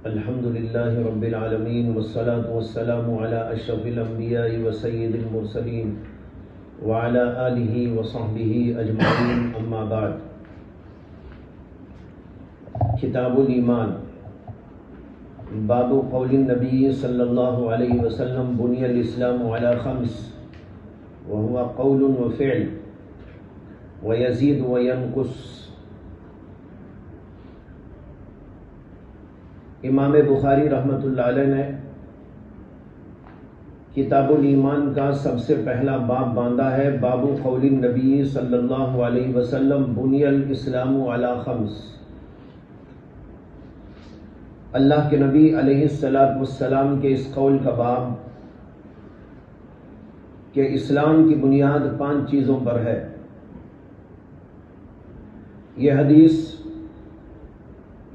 الحمد لله رب العالمين والصلاة والسلام على أشرف الأنبياء وسيد المرسلين وعلى آله وصحبه أجمعين أما بعد. کتاب الایمان، باب قول النبی صلی اللہ علیہ وسلم بنی الاسلام علی خمس وهو قول وفعل ويزيد وينقص. امام بخاری رحمۃ اللہ علیہ نے کتاب الایمان کا سب سے پہلا باب باندھا ہے، باب قول النبی صلی اللہ علیہ وسلم بنی الاسلام علی خمس. اللہ کے نبی علیہ الصلاۃ والسلام کے اس قول کا باب کہ اسلام کی بنیاد 5 چیزوں پر ہے. یہ حدیث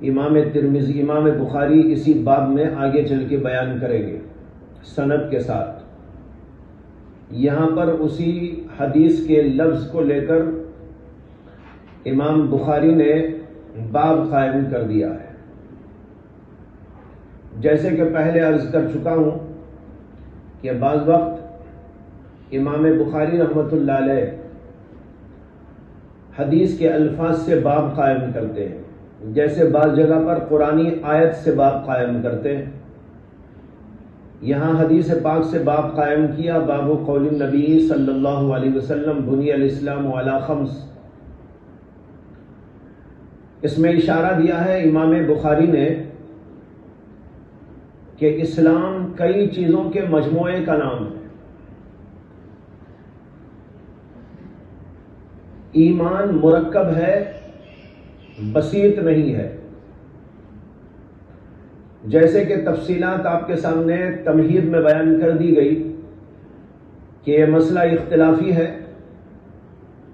امام ترمذی، امام بخاری اسی باب میں آگے چل کے بیان کریں گے سند کے ساتھ. یہاں پر اسی حدیث کے لفظ کو لے کر امام بخاری نے باب قائم کر دیا ہے. جیسے کہ پہلے عرض کر چکا ہوں کہ بعض وقت امام بخاری رحمۃ اللہ علیہ حدیث کے الفاظ سے باب قائم کرتے ہیں، جیسے بعض جگہ پر قرآنی آیت سے باب قائم کرتے ہیں. یہاں حدیث پاک سے باب قائم کیا، باب قول النبی صلی اللہ علیہ وسلم بنی الاسلام علی خمس. اس میں اشارہ دیا ہے امام بخاری نے کہ اسلام کئی چیزوں کے مجموعے کا نام ہے. ایمان مرکب ہے، بسیط نہیں ہے. جیسے کہ تفصیلات آپ کے سامنے تمہید میں بیان کر دی گئی کہ یہ مسئلہ اختلافی ہے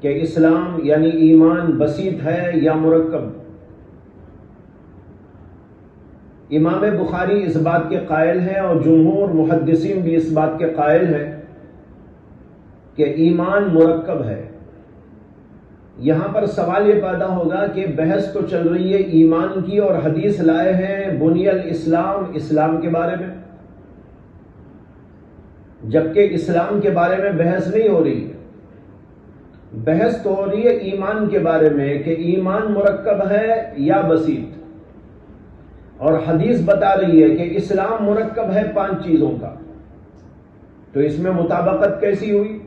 کہ اسلام یعنی ایمان بسیط ہے یا مرکب. امام بخاری اس بات کے قائل ہیں اور جمہور محدثین بھی اس بات کے قائل ہیں کہ ایمان مرکب ہے. یہاں پر سوال یہ پیدا ہوگا کہ بحث تو چل رہی ہے ایمان کی اور حدیث لائے ہیں بنی الاسلام، اسلام کے بارے میں، جبکہ اسلام کے بارے میں بحث نہیں ہو رہی ہے. بحث تو ہو رہی ہے ایمان کے بارے میں کہ ایمان مرکب ہے یا بسیط، اور حدیث بتا رہی ہے کہ اسلام مرکب ہے 5 چیزوں کا. تو اس میں مطابقت کیسی ہوئی؟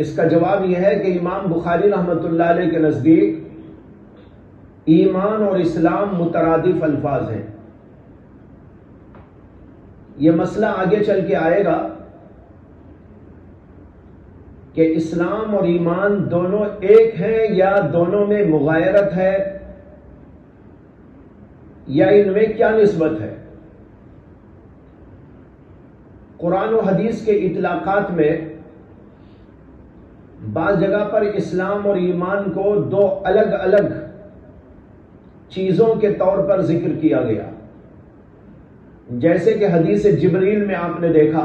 اس کا جواب یہ ہے کہ امام بخاری رحمۃ اللہ علیہ کے نزدیک ایمان اور اسلام مترادف الفاظ ہیں. یہ مسئلہ آگے چل کے آئے گا کہ اسلام اور ایمان دونوں ایک ہیں یا دونوں میں مغایرت ہے یا ان میں کیا نسبت ہے. قرآن و حدیث کے اطلاقات میں بعض جگہ پر اسلام اور ایمان کو 2 الگ الگ چیزوں کے طور پر ذکر کیا گیا. جیسے کہ حدیث جبریل میں آپ نے دیکھا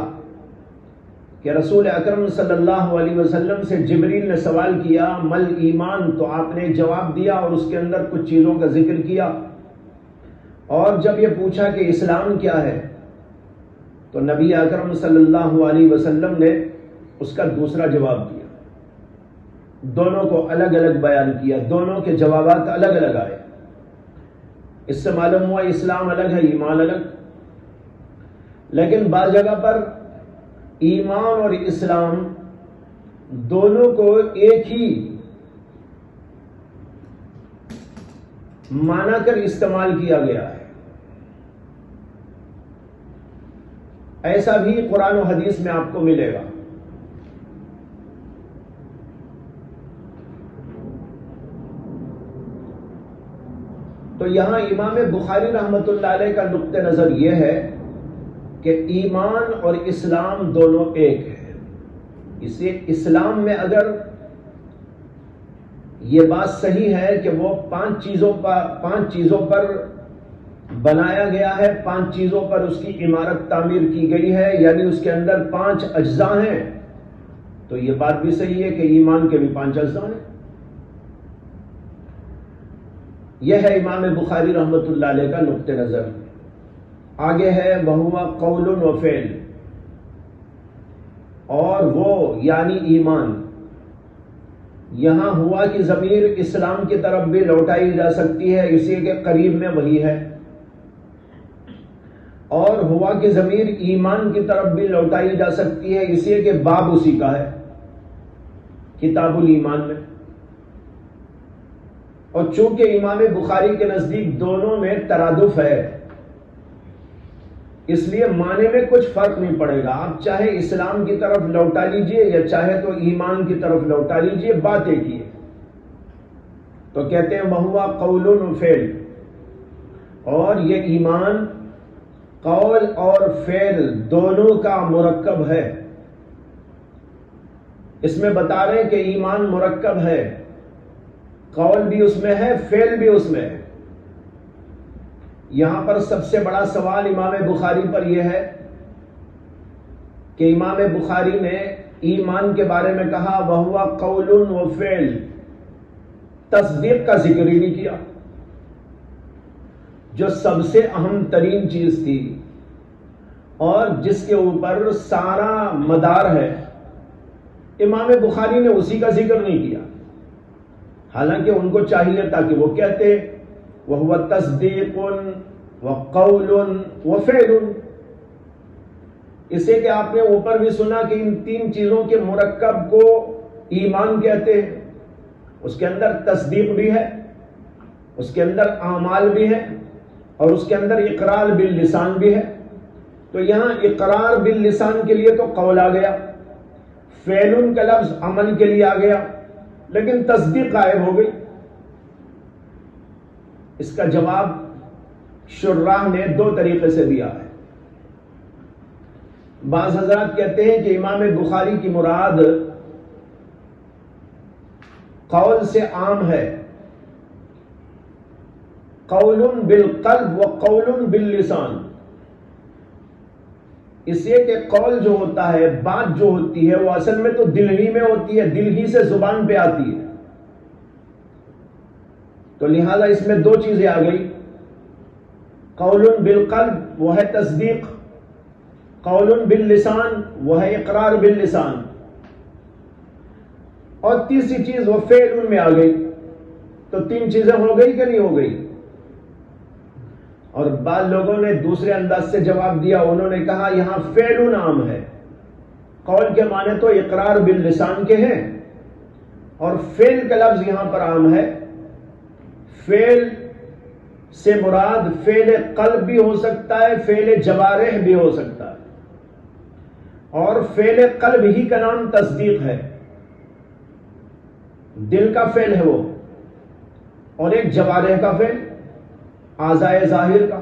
کہ رسول اکرم صلی اللہ علیہ وسلم سے جبریل نے سوال کیا مل ایمان، تو آپ نے جواب دیا اور اس کے اندر کچھ چیزوں کا ذکر کیا. اور جب یہ پوچھا کہ اسلام کیا ہے تو نبی اکرم صلی اللہ علیہ وسلم نے اس کا دوسرا جواب دیا. دونوں کو الگ الگ بیان کیا، دونوں کے جوابات الگ الگ آئے. اس سے معلوم ہوا اسلام الگ ہے، ایمان الگ. لیکن بعض جگہ پر ایمان اور اسلام دونوں کو ایک ہی مانا کر استعمال کیا گیا ہے. ایسا بھی قرآن و حدیث میں آپ کو ملے گا. تو یہاں امام بخاری رحمۃ اللہ علیہ کا نقطہ نظر یہ ہے کہ ایمان اور اسلام دونوں ایک ہیں. اسے اسلام میں اگر یہ بات صحیح ہے کہ وہ 5 چیزوں پر بنایا گیا ہے، 5 چیزوں پر اس کی عمارت تعمیر کی گئی ہے، یعنی اس کے اندر 5 اجزاء ہیں، تو یہ بات بھی صحیح ہے کہ ایمان کے بھی 5 اجزاء ہیں. یہ ہے امام بخاری رحمۃ اللہ علیہ کا نقطہ نظر. آگے ہے وہوا قول و فعل، اور وہ یعنی ایمان. یہاں ہوا کی ضمیر اسلام کی طرف بھی لوٹائی جا سکتی ہے، اسی کے قریب میں وہی ہے، اور ہوا کی ضمیر ایمان کی طرف بھی لوٹائی جا سکتی ہے، اسی کے باب اسی کا ہے کتاب الایمان میں. اور چونکہ امام بخاری کے نزدیک دونوں میں ترادف ہے، اس لیے معنی میں کچھ فرق نہیں پڑے گا. آپ چاہے اسلام کی طرف لوٹا لیجئے یا چاہے تو ایمان کی طرف لوٹا لیجئے، بات ایک ہی ہے. تو کہتے ہیں وہوا قول و فعل، اور یہ ایمان قول اور فعل دونوں کا مرکب ہے. اس میں بتا رہے ہیں کہ ایمان مرکب ہے، قول بھی اس میں ہے، فعل بھی اس میں ہے. یہاں پر سب سے بڑا سوال امام بخاری پر یہ ہے کہ امام بخاری نے ایمان کے بارے میں کہا وہوا قول و فعل، تصدیق کا ذکر ہی نہیں کیا، جو سب سے اہم ترین چیز تھی اور جس کے اوپر سارا مدار ہے. امام بخاری نے اسی کا ذکر نہیں کیا، حالانکہ ان کو چاہیے تھا کہ وہ کہتے وہو تصدیق وقول وفعل. اسے کہ آپ نے اوپر بھی سنا کہ ان تین چیزوں کے مرکب کو ایمان کہتے ہیں. اس کے اندر تصدیق بھی ہے، اس کے اندر اعمال بھی ہے، اور اس کے اندر اقرار باللسان بھی ہے. تو یہاں اقرار باللسان کے لیے تو قول آ گیا، فعل کا لفظ عمل کے لیے آ گیا، لیکن تصدیق غائب ہو گئی. اس کا جواب شراح نے دو طریقے سے دیا ہے. بعض حضرات کہتے ہیں کہ امام بخاری کی مراد قول سے عام ہے، قول بالقلب و قول باللسان. اس لیے کہ قول جو ہوتا ہے، بات جو ہوتی ہے، وہ اصل میں تو دل ہی میں ہوتی ہے، دل ہی سے زبان پہ آتی ہے. تو لہذا اس میں دو چیزیں آ گئی، قول بالقلب وہ ہے تصدیق، قول باللسان وہ ہے اقرار باللسان، اور تیسری چیز وہ فعل میں آ گئی. تو تین چیزیں ہو گئی کہ نہیں ہو گئی؟ اور بعض لوگوں نے دوسرے انداز سے جواب دیا، انہوں نے کہا یہاں فعل عام ہے، قول کے معنی تو اقرار باللسان کے ہیں، اور فعل کا لفظ یہاں پر عام ہے. فعل سے مراد فعل قلب بھی ہو سکتا ہے، فعل جوارح بھی ہو سکتا ہے، اور فعل قلب ہی کا نام تصدیق ہے، دل کا فعل ہے وہ، اور ایک جوارح کا فعل اعضائے ظاہر کا.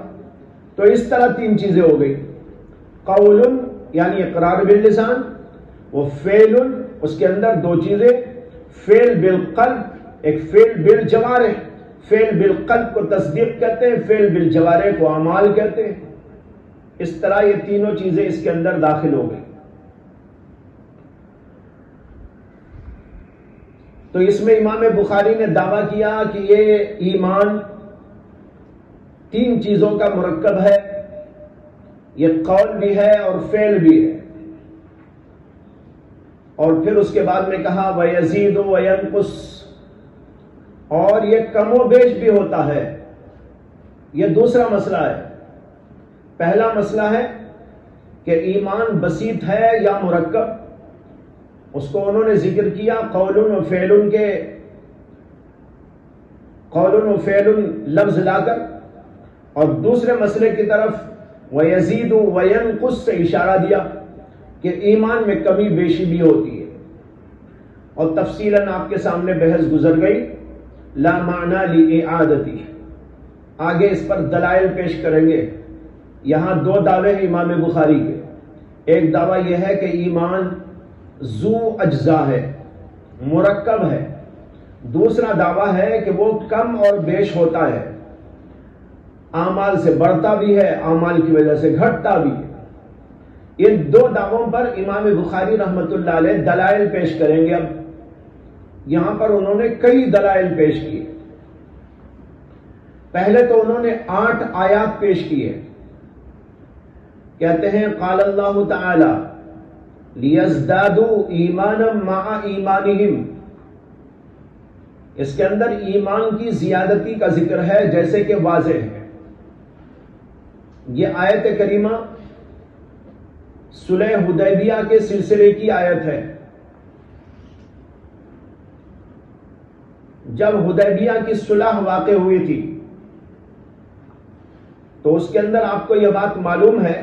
تو اس طرح تین چیزیں ہو گئی، قول یعنی اقرار باللسان، وہ فعل اس کے اندر دو چیزیں، فعل بالقلب ایک فعل بالجوارح. فعل بالقلب کو تصدیق کہتے ہیں، فعل بالجوارح کو اعمال کہتے ہیں. اس طرح یہ تینوں چیزیں اس کے اندر داخل ہو گئی. تو اس میں امام بخاری نے دعویٰ کیا کہ یہ ایمان تین چیزوں کا مرکب ہے، یہ قول بھی ہے اور فعل بھی ہے. اور پھر اس کے بعد میں کہا وَيَزِيدُ وَيَنْقُصُ، اور یہ کم و بیش بھی ہوتا ہے. یہ دوسرا مسئلہ ہے. پہلا مسئلہ ہے کہ ایمان بسیط ہے یا مرکب، اس کو انہوں نے ذکر کیا قول و فعل کے، قول و فعل لفظ لا کر، اور دوسرے مسئلے کی طرف وَيَزِيدُ وَيَنْقُصُ سے اشارہ دیا کہ ایمان میں کمی بیشی بھی ہوتی ہے. اور تفصیلاً آپ کے سامنے بحث گزر گئی، لا معنی لِإِعَادَتِهِ. آگے اس پر دلائل پیش کریں گے. یہاں دو دعوے ہیں امام بخاری کے. ایک دعویٰ یہ ہے کہ ایمان ذو اجزا ہے، مرکب ہے. دوسرا دعویٰ ہے کہ وہ کم اور بیش ہوتا ہے، اعمال سے بڑھتا بھی ہے، اعمال کی وجہ سے گھٹتا بھی ہے. ان دو دعووں پر امام بخاری رحمت اللہ علیہ دلائل پیش کریں گے. اب یہاں پر انہوں نے کئی دلائل پیش کی. پہلے تو انہوں نے 8 آیات پیش کیے. کہتے ہیں قال اللہ تعالی لیزدادوا ایمانا مع ایمانہم. اس کے اندر ایمان کی زیادتی کا ذکر ہے جیسے کہ واضح ہے. یہ آیت کریمہ صلح حدیبیہ کے سلسلے کی آیت ہے. جب حدیبیہ کی صلح واقع ہوئی تھی تو اس کے اندر آپ کو یہ بات معلوم ہے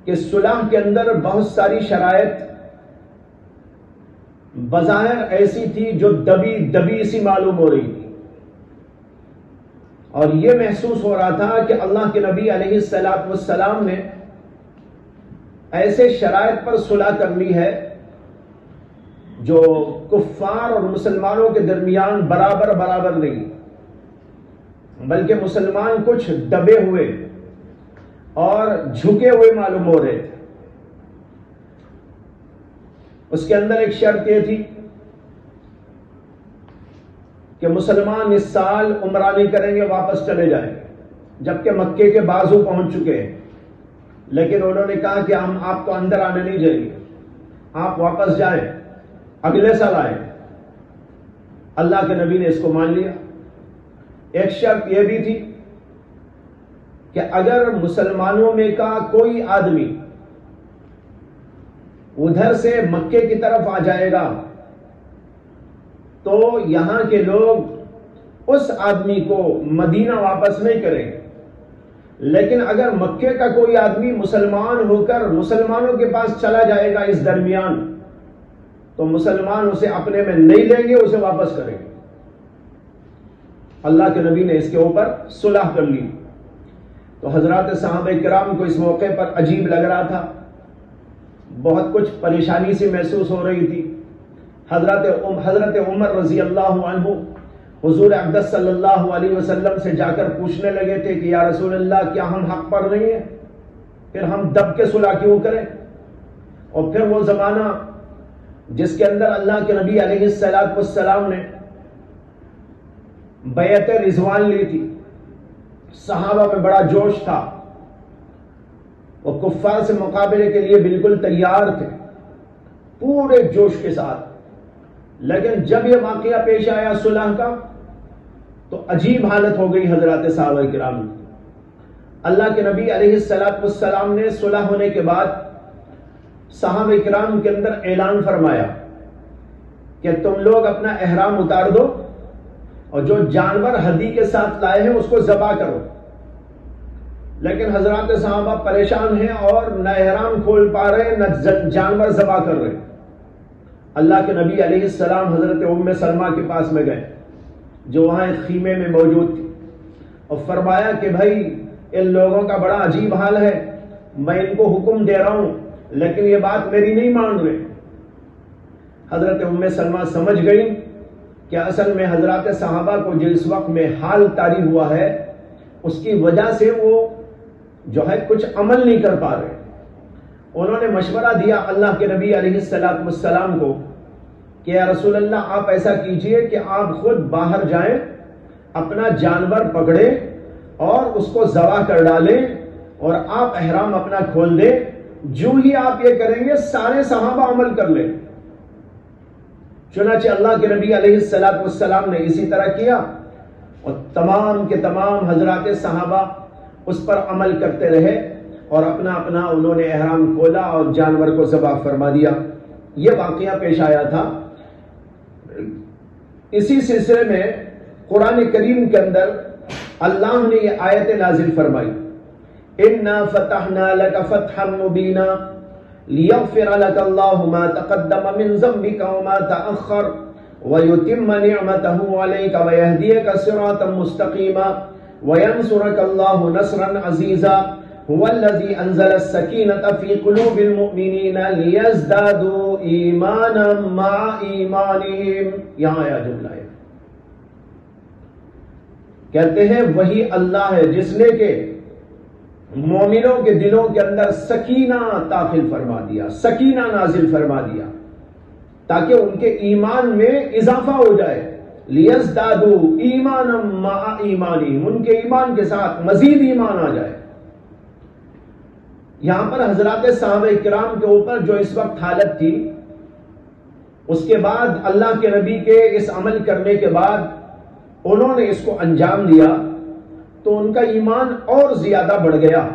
کہ صلح کے اندر بہت ساری شرائط بظاہر ایسی تھی جو دبی سی معلوم ہو رہی تھی، اور یہ محسوس ہو رہا تھا کہ اللہ کے نبی علیہ السلام نے ایسے شرائط پر صلح کر لی ہے جو کفار اور مسلمانوں کے درمیان برابر نہیں، بلکہ مسلمان کچھ دبے ہوئے اور جھکے ہوئے معلوم ہو رہے تھے. اس کے اندر ایک شرط یہ تھی کہ مسلمان اس سال عمرہ نہیں کریں گے، واپس چلے جائیں گے، جبکہ مکے کے بازو پہنچ چکے ہیں. لیکن انہوں نے کہا کہ ہم آپ کو اندر آنے نہیں دیں گے، آپ واپس جائیں، اگلے سال آئیں. اللہ کے نبی نے اس کو مان لیا. ایک شرط یہ بھی تھی کہ اگر مسلمانوں میں کا کوئی آدمی ادھر سے مکے کی طرف آ جائے گا تو یہاں کے لوگ اس آدمی کو مدینہ واپس نہیں کریں گے، لیکن اگر مکے کا کوئی آدمی مسلمان ہو کر مسلمانوں کے پاس چلا جائے گا اس درمیان تو مسلمان اسے اپنے میں نہیں لیں گے، اسے واپس کریں گے. اللہ کے نبی نے اس کے اوپر صلح کر لی. تو حضرات صحابہ کرام کو اس موقع پر عجیب لگ رہا تھا، بہت کچھ پریشانی سے محسوس ہو رہی تھی. حضرت عمر رضی اللہ عنہ حضور اقدس صلی اللہ علیہ وسلم سے جا کر پوچھنے لگے تھے کہ یا رسول اللہ، کیا ہم حق پر نہیں ہیں؟ پھر ہم دب کے صلح کیوں کریں؟ اور پھر وہ زمانہ جس کے اندر اللہ کے نبی علیہ السلام نے بیعت رضوان لی تھی، صحابہ میں بڑا جوش تھا، وہ کفار سے مقابلے کے لیے بالکل تیار تھے پورے جوش کے ساتھ. لیکن جب یہ واقعہ پیش آیا صلح کا تو عجیب حالت ہو گئی حضرات صحابہ کرام. اللہ کے نبی علیہ السلام نے صلح ہونے کے بعد صحابہ کرام کے اندر اعلان فرمایا کہ تم لوگ اپنا احرام اتار دو اور جو جانور ہدی کے ساتھ لائے ہیں اس کو ذبح کرو. لیکن حضرات صحابہ پریشان ہیں اور نہ احرام کھول پا رہے نہ جانور ذبح کر رہے. اللہ کے نبی علیہ السلام حضرت ام سلمہ کے پاس میں گئے جو وہاں ایک خیمے میں موجود تھی، اور فرمایا کہ بھائی ان لوگوں کا بڑا عجیب حال ہے، میں ان کو حکم دے رہا ہوں لیکن یہ بات میری نہیں مان رہے. حضرت ام سلمہ سمجھ گئی کہ اصل میں حضرات صحابہ کو جس وقت میں حال طاری ہوا ہے اس کی وجہ سے وہ جو ہے کچھ عمل نہیں کر پا رہے. انہوں نے مشورہ دیا اللہ کے نبی علیہ السلام کو کہ یا رسول اللہ، آپ ایسا کیجئے کہ آپ خود باہر جائیں، اپنا جانور پکڑیں اور اس کو ذبح کر ڈالیں اور آپ احرام اپنا کھول دیں. جو ہی آپ یہ کریں گے سارے صحابہ عمل کر لیں. چنانچہ اللہ کے نبی علیہ السلام نے اسی طرح کیا اور تمام کے تمام حضرات صحابہ اس پر عمل کرتے رہے اور اپنا انہوں نے احرام کھولا اور جانور کو ذبح فرما دیا. یہ واقعہ پیش آیا تھا. اسی سلسلے میں قرآن کریم کے اندر اللہ نے یہ آیت نازل فرمائی، اِنَّا فَتَحْنَا لَكَ فَتْحًا مُبِينًا لِيَغْفِرَ لَكَ اللَّهُ مَا تَقَدَّمَ مِنْ ذَنبِكَ وَمَا تَأَخَّرَ وَيُتِمَّ نِعْمَتَهُ عَلَيْكَ وَيَهْدِيَكَ صِرَاطًا مُسْتَقِيمًا وَيَنْصُرَكَ اللَّهُ نَصْرًا عَزِيزًا هُوَ الَّذِي أَنزَلَ السَّكِينَةَ فِي قُلُوبِ الْمُؤْمِنِينَ لِيَزْدَادُوا إِيمَانًا مَعَ إِيمَانِهِمْ. یہاں آیا جملہ ہے، کہتے ہیں وہی اللہ ہے جس نے کہ مومنوں کے دلوں کے اندر سکینہ داخل فرما دیا، سکینہ نازل فرما دیا تاکہ ان کے ایمان میں اضافہ ہو جائے. لیزدادوا ایمانا مع ایمانہم، ان کے ایمان کے ساتھ مزید ایمان آ جائے۔ یہاں پر حضرات صحابہ کرام کے اوپر جو اس وقت حالت تھی، اس کے بعد اللہ کے نبی کے اس عمل کرنے کے بعد انہوں نے اس کو انجام دیا تو ان کا ایمان اور زیادہ بڑھ گیا۔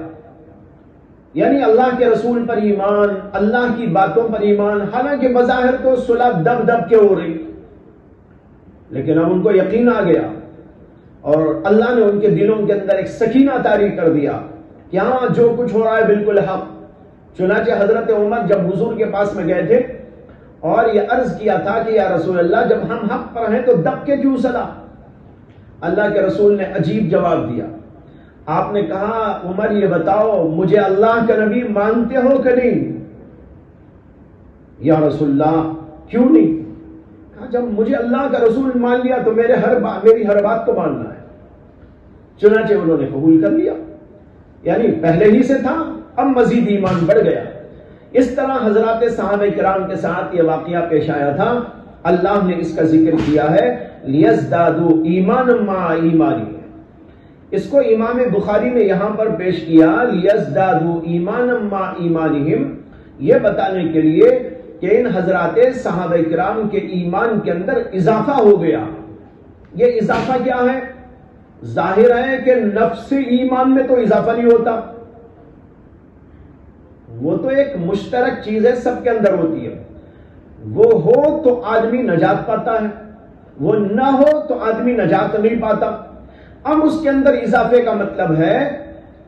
یعنی اللہ کے رسول پر ایمان، اللہ کی باتوں پر ایمان، حالانکہ بظاہر تو صلح دب دب کے ہو رہی، لیکن اب ان کو یقین آ گیا اور اللہ نے ان کے دلوں کے اندر ایک سکینہ طاری کر دیا کہ ہاں جو کچھ ہو رہا ہے بالکل حق۔ چنانچہ حضرت عمر جب حضور کے پاس میں گئے تھے اور یہ عرض کیا تھا کہ یا رسول اللہ جب ہم حق پر ہیں تو دب کے کیوں صلاح؟ اللہ کے رسول نے عجیب جواب دیا۔ آپ نے کہا عمر یہ بتاؤ مجھے اللہ کا نبی مانتے ہو کہ نہیں؟ یا رسول اللہ کیوں نہیں؟ کہا جب مجھے اللہ کا رسول مان لیا تو میری ہر بات کو ماننا ہے۔ چنانچہ انہوں نے قبول کر لیا، یعنی پہلے ہی سے تھا، اب مزید ایمان بڑھ گیا۔ اس طرح حضرات صحابہ کرام کے ساتھ یہ واقعہ پیش آیا تھا۔ اللہ نے اس کا ذکر کیا ہے لیزدادوا ایمانا مع ایمانہم۔ اس کو امام بخاری نے یہاں پر پیش کیا لیزدادوا ایمانا مع ایمانہم، یہ بتانے کے لیے کہ ان حضرات صحابہ کرام کے ایمان کے اندر اضافہ ہو گیا۔ یہ اضافہ کیا ہے؟ ظاہر ہے کہ نفس ایمان میں تو اضافہ نہیں ہوتا، وہ تو ایک مشترک چیز ہے، سب کے اندر ہوتی ہے۔ وہ ہو تو آدمی نجات پاتا ہے، وہ نہ ہو تو آدمی نجات نہیں پاتا۔ اب اس کے اندر اضافے کا مطلب ہے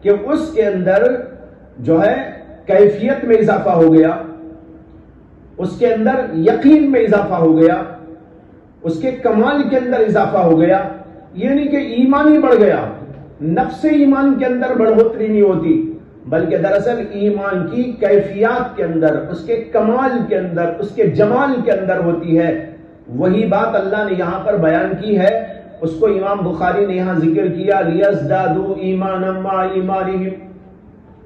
کہ اس کے اندر جو ہے کیفیت میں اضافہ ہو گیا، اس کے اندر یقین میں اضافہ ہو گیا، اس کے کمال کے اندر اضافہ ہو گیا، یعنی کہ ایمان ہی بڑھ گیا۔ نفس ایمان کے اندر بڑھوتری نہیں ہوتی، بلکہ دراصل ایمان کی کیفیات کے اندر، اس کے کمال کے اندر، اس کے جمال کے اندر ہوتی ہے۔ وہی بات اللہ نے یہاں پر بیان کی ہے، اس کو امام بخاری نے یہاں ذکر کیا لیزدادوا ایمانا مع ایمانہم۔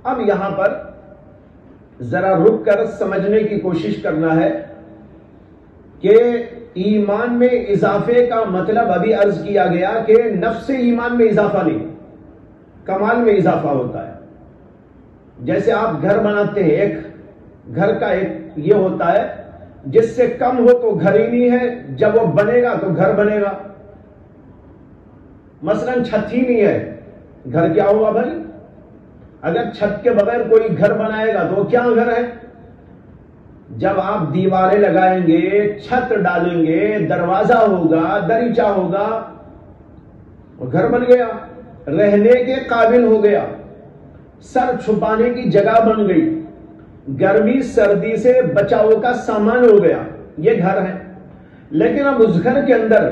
اب یہاں پر ذرا رک کر سمجھنے کی کوشش کرنا ہے کہ ایمان میں اضافے کا مطلب ابھی عرض کیا گیا کہ نفس ایمان میں اضافہ نہیں، کمال میں اضافہ ہوتا ہے۔ جیسے آپ گھر بناتے ہیں، ایک گھر کا ایک یہ ہوتا ہے جس سے کم ہو تو گھر ہی نہیں ہے، جب وہ بنے گا تو گھر بنے گا۔ مثلا چھت ہی نہیں ہے، گھر کیا ہوا بھائی؟ اگر چھت کے بغیر کوئی گھر بنائے گا تو وہ کیا گھر ہے؟ جب آپ دیواریں لگائیں گے، چھت ڈالیں گے، دروازہ ہوگا، دریچہ ہوگا، وہ گھر بن گیا، رہنے کے قابل ہو گیا، سر چھپانے کی جگہ بن گئی، گرمی سردی سے بچاؤ کا سامان ہو گیا، یہ گھر ہے۔ لیکن اب اس گھر کے اندر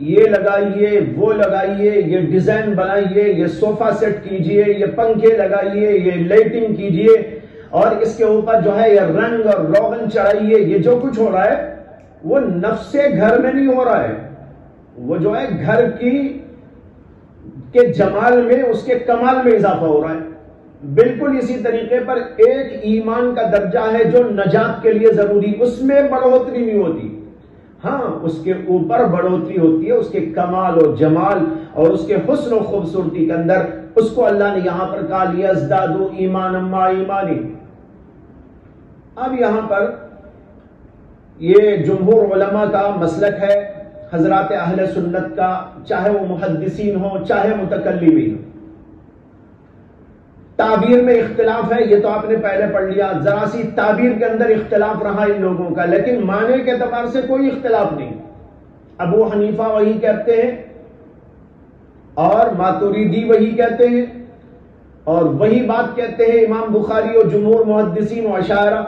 یہ لگائیے، وہ لگائیے، یہ ڈیزائن بنائیے، یہ صوفہ سیٹ کیجئے، یہ پنکھے لگائیے، یہ لائٹنگ کیجئے، اور اس کے اوپر جو ہے یہ رنگ اور روغن چڑھائیے، یہ جو کچھ ہو رہا ہے وہ نفس گھر میں نہیں ہو رہا ہے، وہ جو ہے گھر کے جمال میں، اس کے کمال میں اضافہ ہو رہا ہے۔ بالکل اسی طریقے پر ایک ایمان کا درجہ ہے جو نجات کے لیے ضروری، اس میں بڑھوتری نہیں ہوتی، ہاں اس کے اوپر بڑھوتری ہوتی ہے، اس کے کمال و جمال اور اس کے حسن و خوبصورتی کے اندر۔ اس کو اللہ نے یہاں پر کہا لیزدادوا ایمانا مع ایمانہم۔ اب یہاں پر یہ جمہور علماء کا مسلک ہے، حضرات اہل سنت کا، چاہے وہ محدثین ہوں چاہے متکلمین ہوں۔ تعبیر میں اختلاف ہے، یہ تو آپ نے پہلے پڑھ لیا، ذرا سی تعبیر کے اندر اختلاف رہا ان لوگوں کا، لیکن معنی کے اعتبار سے کوئی اختلاف نہیں۔ ابو حنیفہ وہی کہتے ہیں اور ماتوریدی وہی کہتے ہیں، اور وہی بات کہتے ہیں امام بخاری اور جمہور محدثین و اشاعرہ۔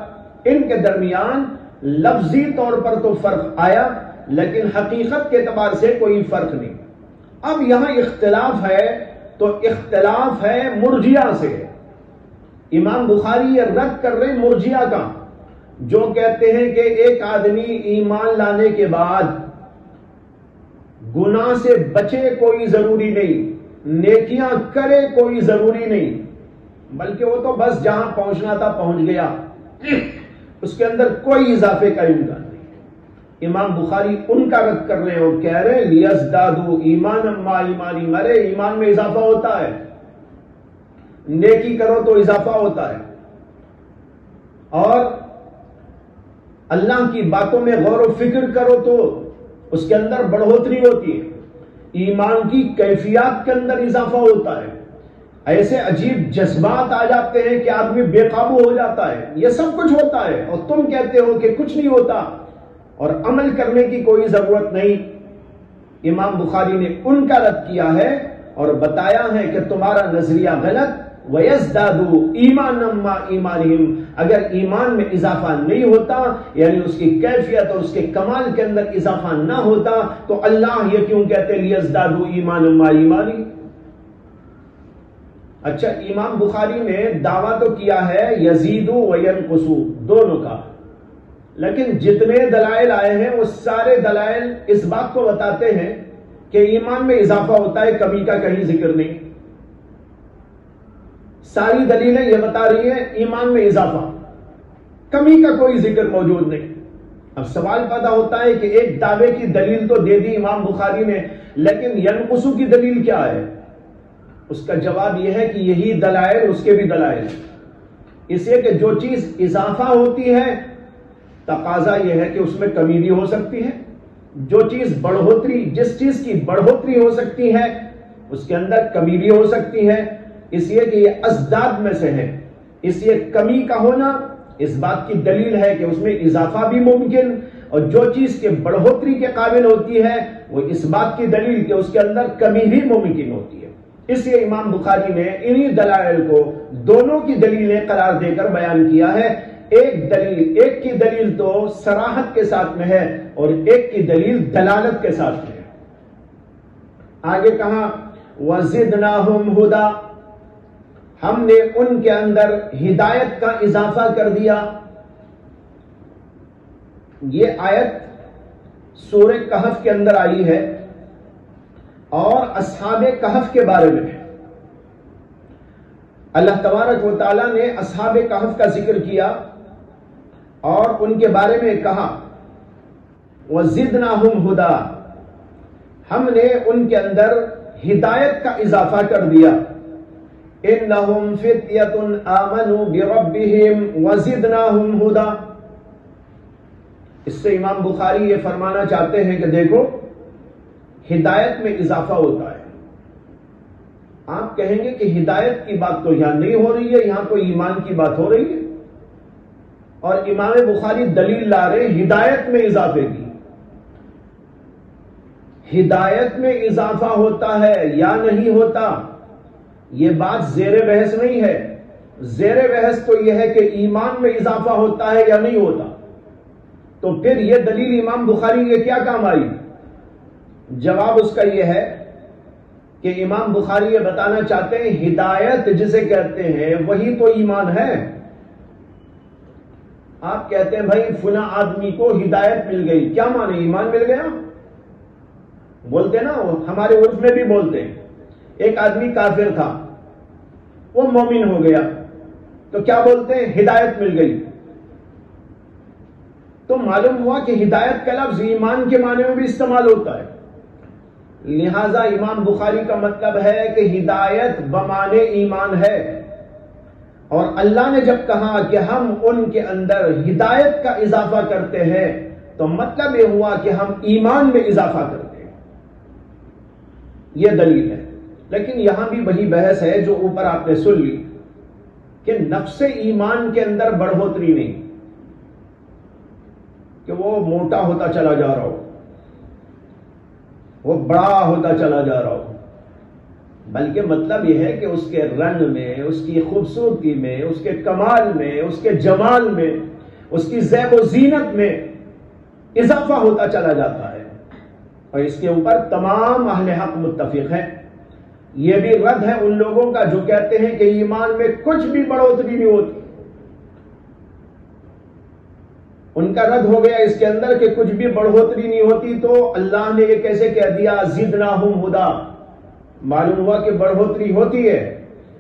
ان کے درمیان لفظی طور پر تو فرق آیا، لیکن حقیقت کے اعتبار سے کوئی فرق نہیں۔ اب یہاں اختلاف ہے تو اختلاف ہے مرجئہ سے۔ امام بخاری یہ رد کر رہے مرجئہ کا، جو کہتے ہیں کہ ایک آدمی ایمان لانے کے بعد گناہ سے بچے کوئی ضروری نہیں، نیکیاں کرے کوئی ضروری نہیں، بلکہ وہ تو بس جہاں پہنچنا تھا پہنچ گیا، اس کے اندر کوئی اضافے کا امکان نہیں۔ امام بخاری ان کا رد کر رہے ہیں اور کہہ رہے ہیں لیزدادوا ایمانا مع ایمانہم، ارے ایمان میں اضافہ ہوتا ہے، نیکی کرو تو اضافہ ہوتا ہے، اور اللہ کی باتوں میں غور و فکر کرو تو اس کے اندر بڑھوتری ہوتی ہے، ایمان کی کیفیات کے اندر اضافہ ہوتا ہے، ایسے عجیب جذبات آ جاتے ہیں کہ آدمی بے قابو ہو جاتا ہے، یہ سب کچھ ہوتا ہے اور تم کہتے ہو کہ کچھ نہیں ہوتا اور عمل کرنے کی کوئی ضرورت نہیں۔ امام بخاری نے ان کا رد کیا ہے اور بتایا ہے کہ تمہارا نظریہ غلط، وَيَزْدَادُوا إِيمَانًا مَّعَ إِيمَانِهِمْ، اگر ایمان میں اضافہ نہیں ہوتا، یعنی اس کی کیفیت اور اس کے کمال کے اندر اضافہ نہ ہوتا، تو اللہ یہ کیوں کہتے لِيَزْدَادُوا إِيمَانًا مَّعَ إِيمَانِهِمْ؟ اچھا، امام بخاری نے دعویٰ تو کیا ہے یزید و ینقص دونوں کا، لیکن جتنے دلائل آئے ہیں وہ سارے دلائل اس بات کو بتاتے ہیں کہ ایمان میں اضافہ ہوتا ہے، کمی کا کہیں ذکر نہیں۔ ساری دلیلیں یہ بتا رہی ہیں ایمان میں اضافہ، کمی کا کوئی ذکر موجود نہیں۔ اب سوال پیدا ہوتا ہے کہ ایک دعوے کی دلیل تو دے دی امام بخاری نے، لیکن ینقص کی دلیل کیا ہے؟ اس کا جواب یہ ہے کہ یہی دلائل اس کے بھی دلائل، اس لیے کہ جو چیز اضافہ ہوتی ہے تقاضا یہ ہے کہ اس میں کمی بھی ہو سکتی ہے، جو چیز بڑھوتری، جس چیز کی بڑھوتری ہو سکتی ہے اس کے اندر کمی بھی ہو سکتی ہے، اس لیے کہ یہ ازداد میں سے ہے، اس لیے کمی کا ہونا اس بات کی دلیل ہے کہ اس میں اضافہ بھی ممکن، اور جو چیز کے بڑھوتری کے قابل ہوتی ہے وہ اس بات کی دلیل کہ اس کے اندر کمی بھی ممکن ہوتی ہے۔ اس لیے امام بخاری نے انہی دلائل کو دونوں کی دلیلیں قرار دے کر بیان کیا ہے۔ ایک کی دلیل تو صراحت کے ساتھ میں ہے اور ایک کی دلیل دلالت کے ساتھ میں ہے۔ آگے کہا وَزِدْنَاهُمْ هُدًى، ہم نے ان کے اندر ہدایت کا اضافہ کر دیا۔ یہ آیت سورہ کہف کے اندر آئی ہے اور اصحاب کہف کے بارے میں ہے۔ اللہ تبارک و تعالیٰ نے اصحاب کہف کا ذکر کیا اور ان کے بارے میں کہا وَزِدْنَاهُمْ هُدًى، ہم نے ان کے اندر ہدایت کا اضافہ کر دیا۔ إِنَّهُمْ فِتْيَةٌ آمَنُوا بِرَبِّهِمْ وَزِدْنَاهُمْ هُدًى۔ اس سے امام بخاری یہ فرمانا چاہتے ہیں کہ دیکھو ہدایت میں اضافہ ہوتا ہے۔ آپ کہیں گے کہ ہدایت کی بات تو یہاں نہیں ہو رہی ہے، یہاں تو ایمان کی بات ہو رہی ہے، اور امام بخاری دلیل لا رہے ہدایت میں اضافے کی۔ ہدایت میں اضافہ ہوتا ہے یا نہیں ہوتا، یہ بات زیر بحث نہیں ہے۔ زیر بحث تو یہ ہے کہ ایمان میں اضافہ ہوتا ہے یا نہیں ہوتا۔ تو پھر یہ دلیل امام بخاری کے کیا کام آئی؟ جواب اس کا یہ ہے کہ امام بخاری یہ بتانا چاہتے ہیں ہدایت جسے کہتے ہیں وہی تو ایمان ہے۔ آپ کہتے ہیں بھائی فلاں آدمی کو ہدایت مل گئی، کیا مانے ایمان مل گیا؟ بولتے نا، ہمارے عرف میں بھی بولتے ہیں ایک آدمی کافر تھا وہ مومن ہو گیا تو کیا بولتے ہیں؟ ہدایت مل گئی۔ تو معلوم ہوا کہ ہدایت کا لفظ ایمان کے معنی میں بھی استعمال ہوتا ہے، لہذا امام بخاری کا مطلب ہے کہ ہدایت بمعنی ایمان ہے، اور اللہ نے جب کہا کہ ہم ان کے اندر ہدایت کا اضافہ کرتے ہیں تو مطلب یہ ہوا کہ ہم ایمان میں اضافہ کرتے ہیں۔ یہ دلیل ہے، لیکن یہاں بھی وہی بحث ہے جو اوپر آپ نے سن لی کہ نفس ایمان کے اندر بڑھوتری نہیں کہ وہ موٹا ہوتا چلا جا رہا ہو، وہ بڑا ہوتا چلا جا رہا ہو، بلکہ مطلب یہ ہے کہ اس کے رنگ میں، اس کی خوبصورتی میں، اس کے کمال میں، اس کے جمال میں، اس کی زیب و زینت میں اضافہ ہوتا چلا جاتا ہے، اور اس کے اوپر تمام اہل حق متفق ہیں۔ یہ بھی رد ہے ان لوگوں کا جو کہتے ہیں کہ ایمان میں کچھ بھی بڑھوتری نہیں ہوتی۔ ان کا رد ہو گیا اس کے اندر کہ کچھ بھی بڑھوتری نہیں ہوتی، تو اللہ نے یہ کیسے کہہ دیا زدناہم ہدا؟ معلوم ہوا کہ بڑھوتری ہوتی ہے،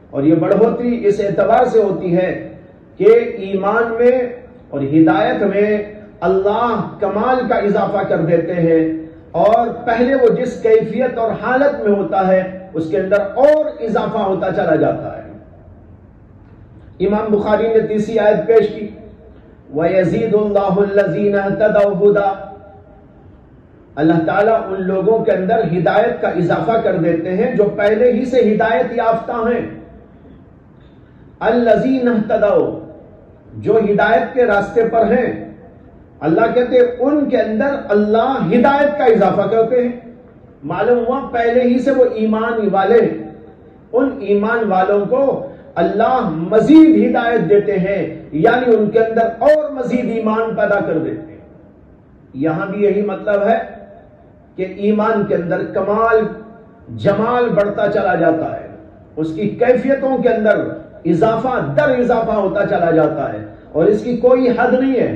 اور یہ بڑھوتری اس اعتبار سے ہوتی ہے کہ ایمان میں اور ہدایت میں اللہ کمال کا اضافہ کر دیتے ہیں، اور پہلے وہ جس کیفیت اور حالت میں ہوتا ہے اس کے اندر اور اضافہ ہوتا چلا جاتا ہے۔ امام بخاری نے تیسری آیت پیش کی، وَيَزِيدُ اللَّهُ الَّذِينَ اهْتَدَوْا هُدًى، اللہ تعالیٰ ان لوگوں کے اندر ہدایت کا اضافہ کر دیتے ہیں جو پہلے ہی سے ہدایت یافتہ ہیں۔ الَّذِينَ اهْتَدَوْا، جو ہدایت کے راستے پر ہیں، اللہ کہتے ہیں ان کے اندر اللہ ہدایت کا اضافہ کرتے ہیں۔ معلوم ہوا پہلے ہی سے وہ ایمان والے، ان ایمان والوں کو اللہ مزید ہدایت دیتے ہیں، یعنی ان کے اندر اور مزید ایمان پیدا کر دیتے ہیں۔ یہاں بھی یہی مطلب ہے کہ ایمان کے اندر کمال جمال بڑھتا چلا جاتا ہے، اس کی کیفیتوں کے اندر اضافہ در اضافہ ہوتا چلا جاتا ہے، اور اس کی کوئی حد نہیں ہے۔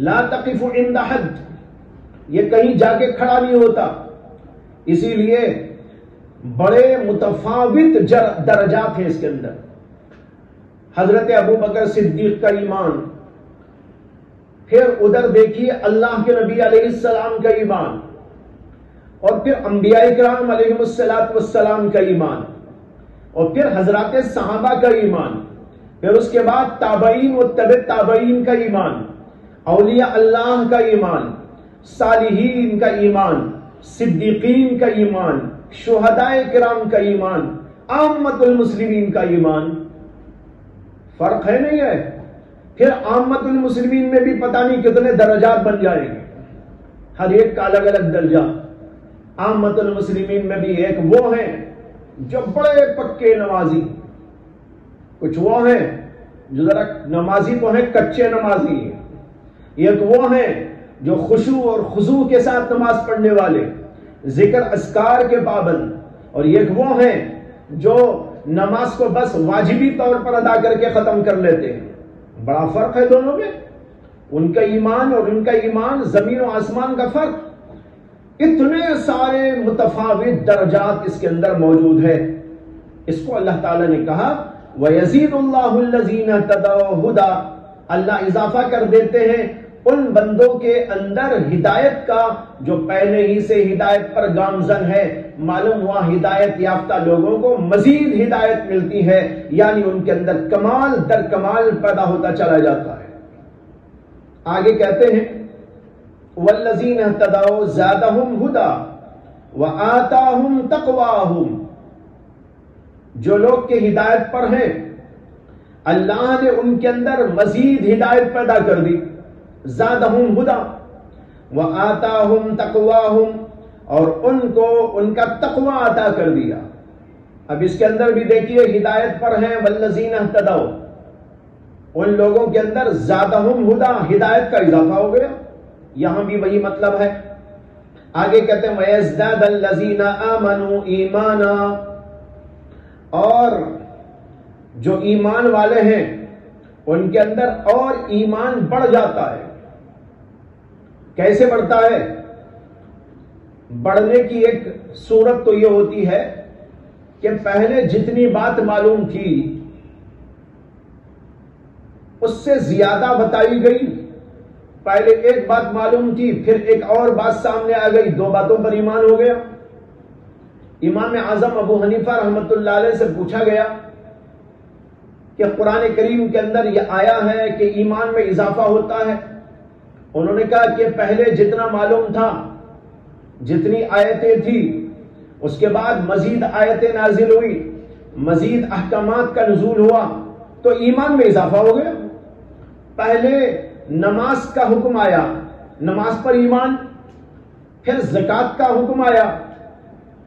لا تقف عند حد، یہ کہیں جا کے کھڑا نہیں ہوتا۔ اسی لیے بڑے متفاوت درجات ہیں اس کے اندر۔ حضرت ابو بکر صدیق کا ایمان، پھر ادھر دیکھیے اللہ کے نبی علیہ السلام کا ایمان، اور پھر انبیاء کرام علیہ السلام کا ایمان، اور پھر حضرات صحابہ کا ایمان، پھر اس کے بعد تابعین و تبع تابعین کا ایمان، اولیاء اللہ کا ایمان، صالحین کا ایمان، صدیقین کا ایمان، شہداء کرام کا ایمان، عامت المسلمین کا ایمان۔ فرق ہے نہیں ہے؟ پھر عامت المسلمین میں بھی پتہ نہیں کتنے درجات بن جائیں گے، ہر ایک کا الگ الگ درجہ۔ عامت المسلمین میں بھی ایک وہ ہیں جو بڑے پکے نمازی، کچھ وہ ہیں جو ذرا نمازی تو ہیں کچے نمازی ہیں، ایک وہ ہیں جو خشوع اور خضوع کے ساتھ نماز پڑھنے والے، ذکر اذکار کے پابند، اور ایک وہ ہیں جو نماز کو بس واجبی طور پر ادا کر کے ختم کر لیتے ہیں۔ بڑا فرق ہے دونوں میں، ان کا ایمان اور ان کا ایمان زمین و آسمان کا فرق۔ اتنے سارے متفاوت درجات اس کے اندر موجود ہے۔ اس کو اللہ تعالیٰ نے کہا وَيَزِيدُ اللَّهُ الَّذِينَ اهْتَدَوْا هُدًى، اللہ اضافہ کر دیتے ہیں ان بندوں کے اندر ہدایت کا جو پہلے ہی سے ہدایت پر گامزن ہے۔ معلوم ہوا ہدایت یافتہ لوگوں کو مزید ہدایت ملتی ہے، یعنی ان کے اندر کمال در کمال پیدا ہوتا چلا جاتا ہے۔ آگے کہتے ہیں وَالَّذِينَ اهْتَدَوْا زَادَهُمْ هُدًى وَآتَاهُمْ تَقْوَاهُمْ، جو لوگ کے ہدایت پر ہیں اللہ نے ان کے اندر مزید ہدایت پیدا کر دی۔ زادہم ہدی وآتاہم تقواہم، اور ان کو ان کا تقوی عطا کر دیا۔ اب اس کے اندر بھی دیکھیے ہدایت پر ہیں والذین اہتدوا، ان لوگوں کے اندر زادہم ہدی، ہدایت کا اضافہ ہو گیا۔ یہاں بھی وہی مطلب ہے۔ آگے کہتے ہیں وَيَزْدَادَ الَّذِينَ آمَنُوا ایمانا، اور جو ایمان والے ہیں ان کے اندر اور ایمان بڑھ جاتا ہے۔ کیسے بڑھتا ہے؟ بڑھنے کی ایک صورت تو یہ ہوتی ہے کہ پہلے جتنی بات معلوم تھی اس سے زیادہ بتائی گئی۔ پہلے ایک بات معلوم تھی، پھر ایک اور بات سامنے آ گئی، دو باتوں پر ایمان ہو گیا۔ امام اعظم ابو حنیفہ رحمۃ اللہ علیہ سے پوچھا گیا کہ قرآن کریم کے اندر یہ آیا ہے کہ ایمان میں اضافہ ہوتا ہے؟ انہوں نے کہا کہ پہلے جتنا معلوم تھا، جتنی آیتیں تھی، اس کے بعد مزید آیتیں نازل ہوئی، مزید احکامات کا نزول ہوا تو ایمان میں اضافہ ہو گیا۔ پہلے نماز کا حکم آیا، نماز پر ایمان، پھر زکوٰۃ کا حکم آیا،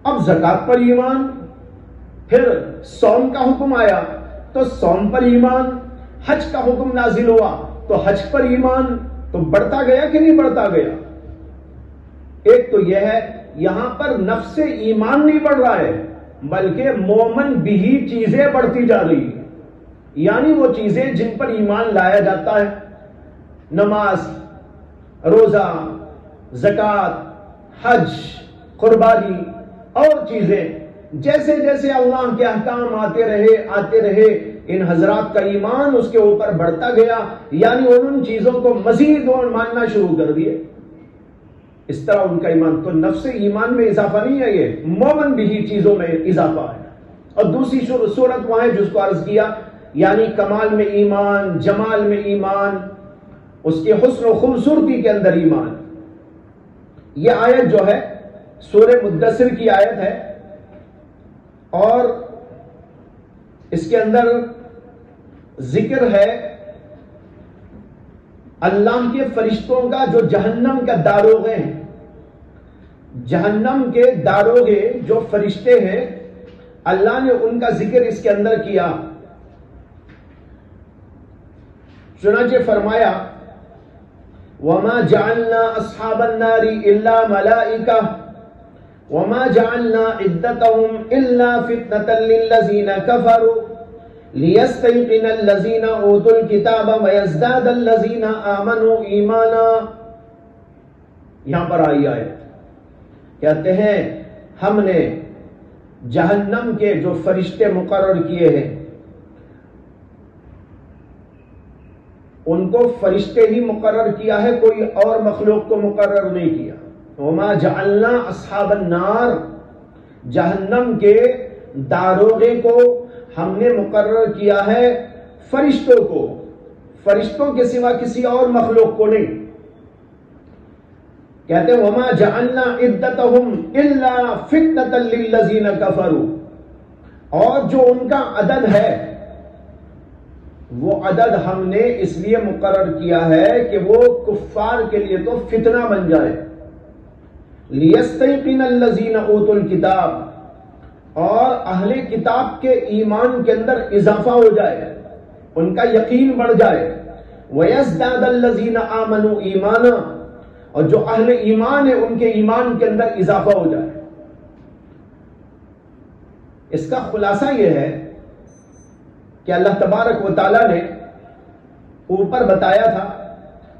اب زکوٰۃ پر ایمان، پھر صوم کا حکم آیا تو صوم پر ایمان، حج کا حکم نازل ہوا تو حج پر ایمان، تو بڑھتا گیا کہ نہیں بڑھتا گیا؟ ایک تو یہ ہے یہاں پر نفس ایمان نہیں بڑھ رہا ہے بلکہ مومن بھی چیزیں بڑھتی جا رہی ہیں، یعنی وہ چیزیں جن پر ایمان لایا جاتا ہے، نماز، روزہ، زکوٰۃ، حج، قربانی اور چیزیں، جیسے جیسے اللہ کے احکام آتے رہے ان حضرات کا ایمان اس کے اوپر بڑھتا گیا، یعنی ان چیزوں کو مزید اور ماننا شروع کر دیے، اس طرح ان کا ایمان، تو نفس ایمان میں اضافہ نہیں ہے، یہ مومن بھی چیزوں میں اضافہ ہے۔ اور دوسری صورت وہ ہے جس کو عرض کیا، یعنی کمال میں ایمان، جمال میں ایمان، اس کے حسن و خوبصورتی کے اندر ایمان۔ یہ آیت جو ہے سورہ مدثر کی آیت ہے، اور اس کے اندر ذکر ہے اللہ کے فرشتوں کا جو جہنم کا داروغے ہیں، جہنم کے داروغے جو فرشتے ہیں، اللہ نے ان کا ذکر اس کے اندر کیا۔ چنانچہ فرمایا وَمَا جَعَلْنَا أَصْحَابَ النَّارِ إِلَّا مَلَائِكَةً وَمَا جَعَلْنَا عِدَّتَهُمْ إِلَّا فِتْنَةً لِلَّذِينَ كَفَرُوا لِيَسْتَيْقِنَ الَّذِينَ أُوتُوا الْكِتَابَ وَيَزْدَادَ الَّذِينَ آمَنُوا إِيمَانًا۔ یہاں پر آئی آیت، کہتے ہیں ہم نے جہنم کے جو فرشتے مقرر کیے ہیں، ان کو فرشتے ہی مقرر کیا ہے، کوئی اور مخلوق کو مقرر نہیں کیا۔ وما جعلنا اصحاب النار، جہنم کے داروغے کو ہم نے مقرر کیا ہے فرشتوں کو، فرشتوں کے سوا کسی اور مخلوق کو نہیں۔ کہتے ہیں وما جعلنا عدتهم الا فتنة للذین کفروا، اور جو ان کا عدد ہے وہ عدد ہم نے اس لیے مقرر کیا ہے کہ وہ کفار کے لیے تو فتنہ بن جائے۔ لِيَسْتَيْقِنَ الَّذِينَ أُوتُوا الْكِتَابَ، اور اہل کتاب کے ایمان کے اندر اضافہ ہو جائے، ان کا یقین بڑھ جائے۔ وَيَزْدَادَ الَّذِينَ آمَنُوا إِيمَانًا، اور جو اہل ایمان ہے ان کے ایمان کے اندر اضافہ ہو جائے۔ اس کا خلاصہ یہ ہے کہ اللہ تبارک و تعالیٰ نے اوپر بتایا تھا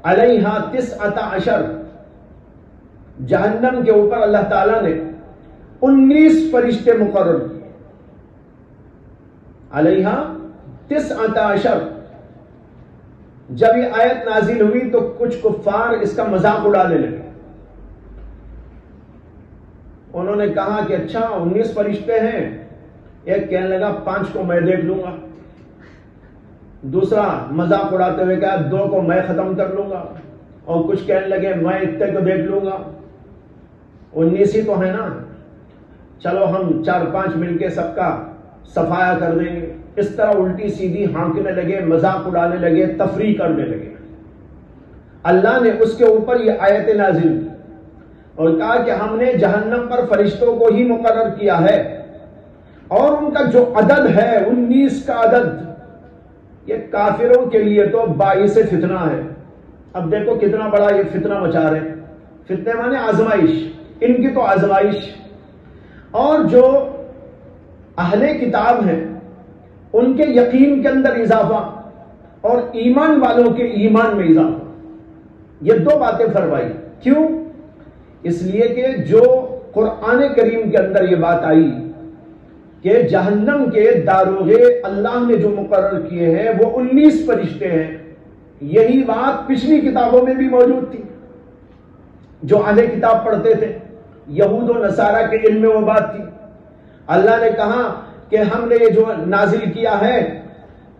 علیہا 19، جہنم کے اوپر اللہ تعالیٰ نے 19 فرشتے مقرر کیے، علیہا 19۔ جب یہ آیت نازل ہوئی تو کچھ کفار اس کا مذاق اڑانے لگے، انہوں نے کہا کہ اچھا 19 فرشتے ہیں، ایک کہنے لگا 5 کو میں دیکھ لوں گا، دوسرا مذاق اڑاتے ہوئے کہا 2 کو میں ختم کر لوں گا، اور کچھ کہنے لگے میں اتنے کو دیکھ لوں گا، 19 ہی تو ہے نا، چلو ہم 4-5 مل کے سب کا صفایا کر دیں گے۔ اس طرح الٹی سیدھی ہانکنے لگے، مذاق اڑانے لگے، تفریح کرنے لگے۔ اللہ نے اس کے اوپر یہ آیت نازل کی اور کہا کہ ہم نے جہنم پر فرشتوں کو ہی مقرر کیا ہے، اور ان کا جو عدد ہے 19 کا عدد، یہ کافروں کے لیے تو باعث فتنہ ہے۔ اب دیکھو کتنا بڑا یہ فتنہ مچا رہے ہیں، فتنے مانے آزمائش، ان کی تو آزمائش۔ اور جو اہل کتاب ہیں ان کے یقین کے اندر اضافہ، اور ایمان والوں کے ایمان میں اضافہ، یہ 2 باتیں فرمائی۔ کیوں؟ اس لیے کہ جو قرآن کریم کے اندر یہ بات آئی کہ جہنم کے داروغے اللہ نے جو مقرر کیے ہیں وہ 19 فرشتے ہیں، یہی بات پچھلی کتابوں میں بھی موجود تھی۔ جو اہل کتاب پڑھتے تھے، یہود و نصارہ کے علم میں وہ بات تھی۔ اللہ نے کہا کہ ہم نے یہ جو نازل کیا ہے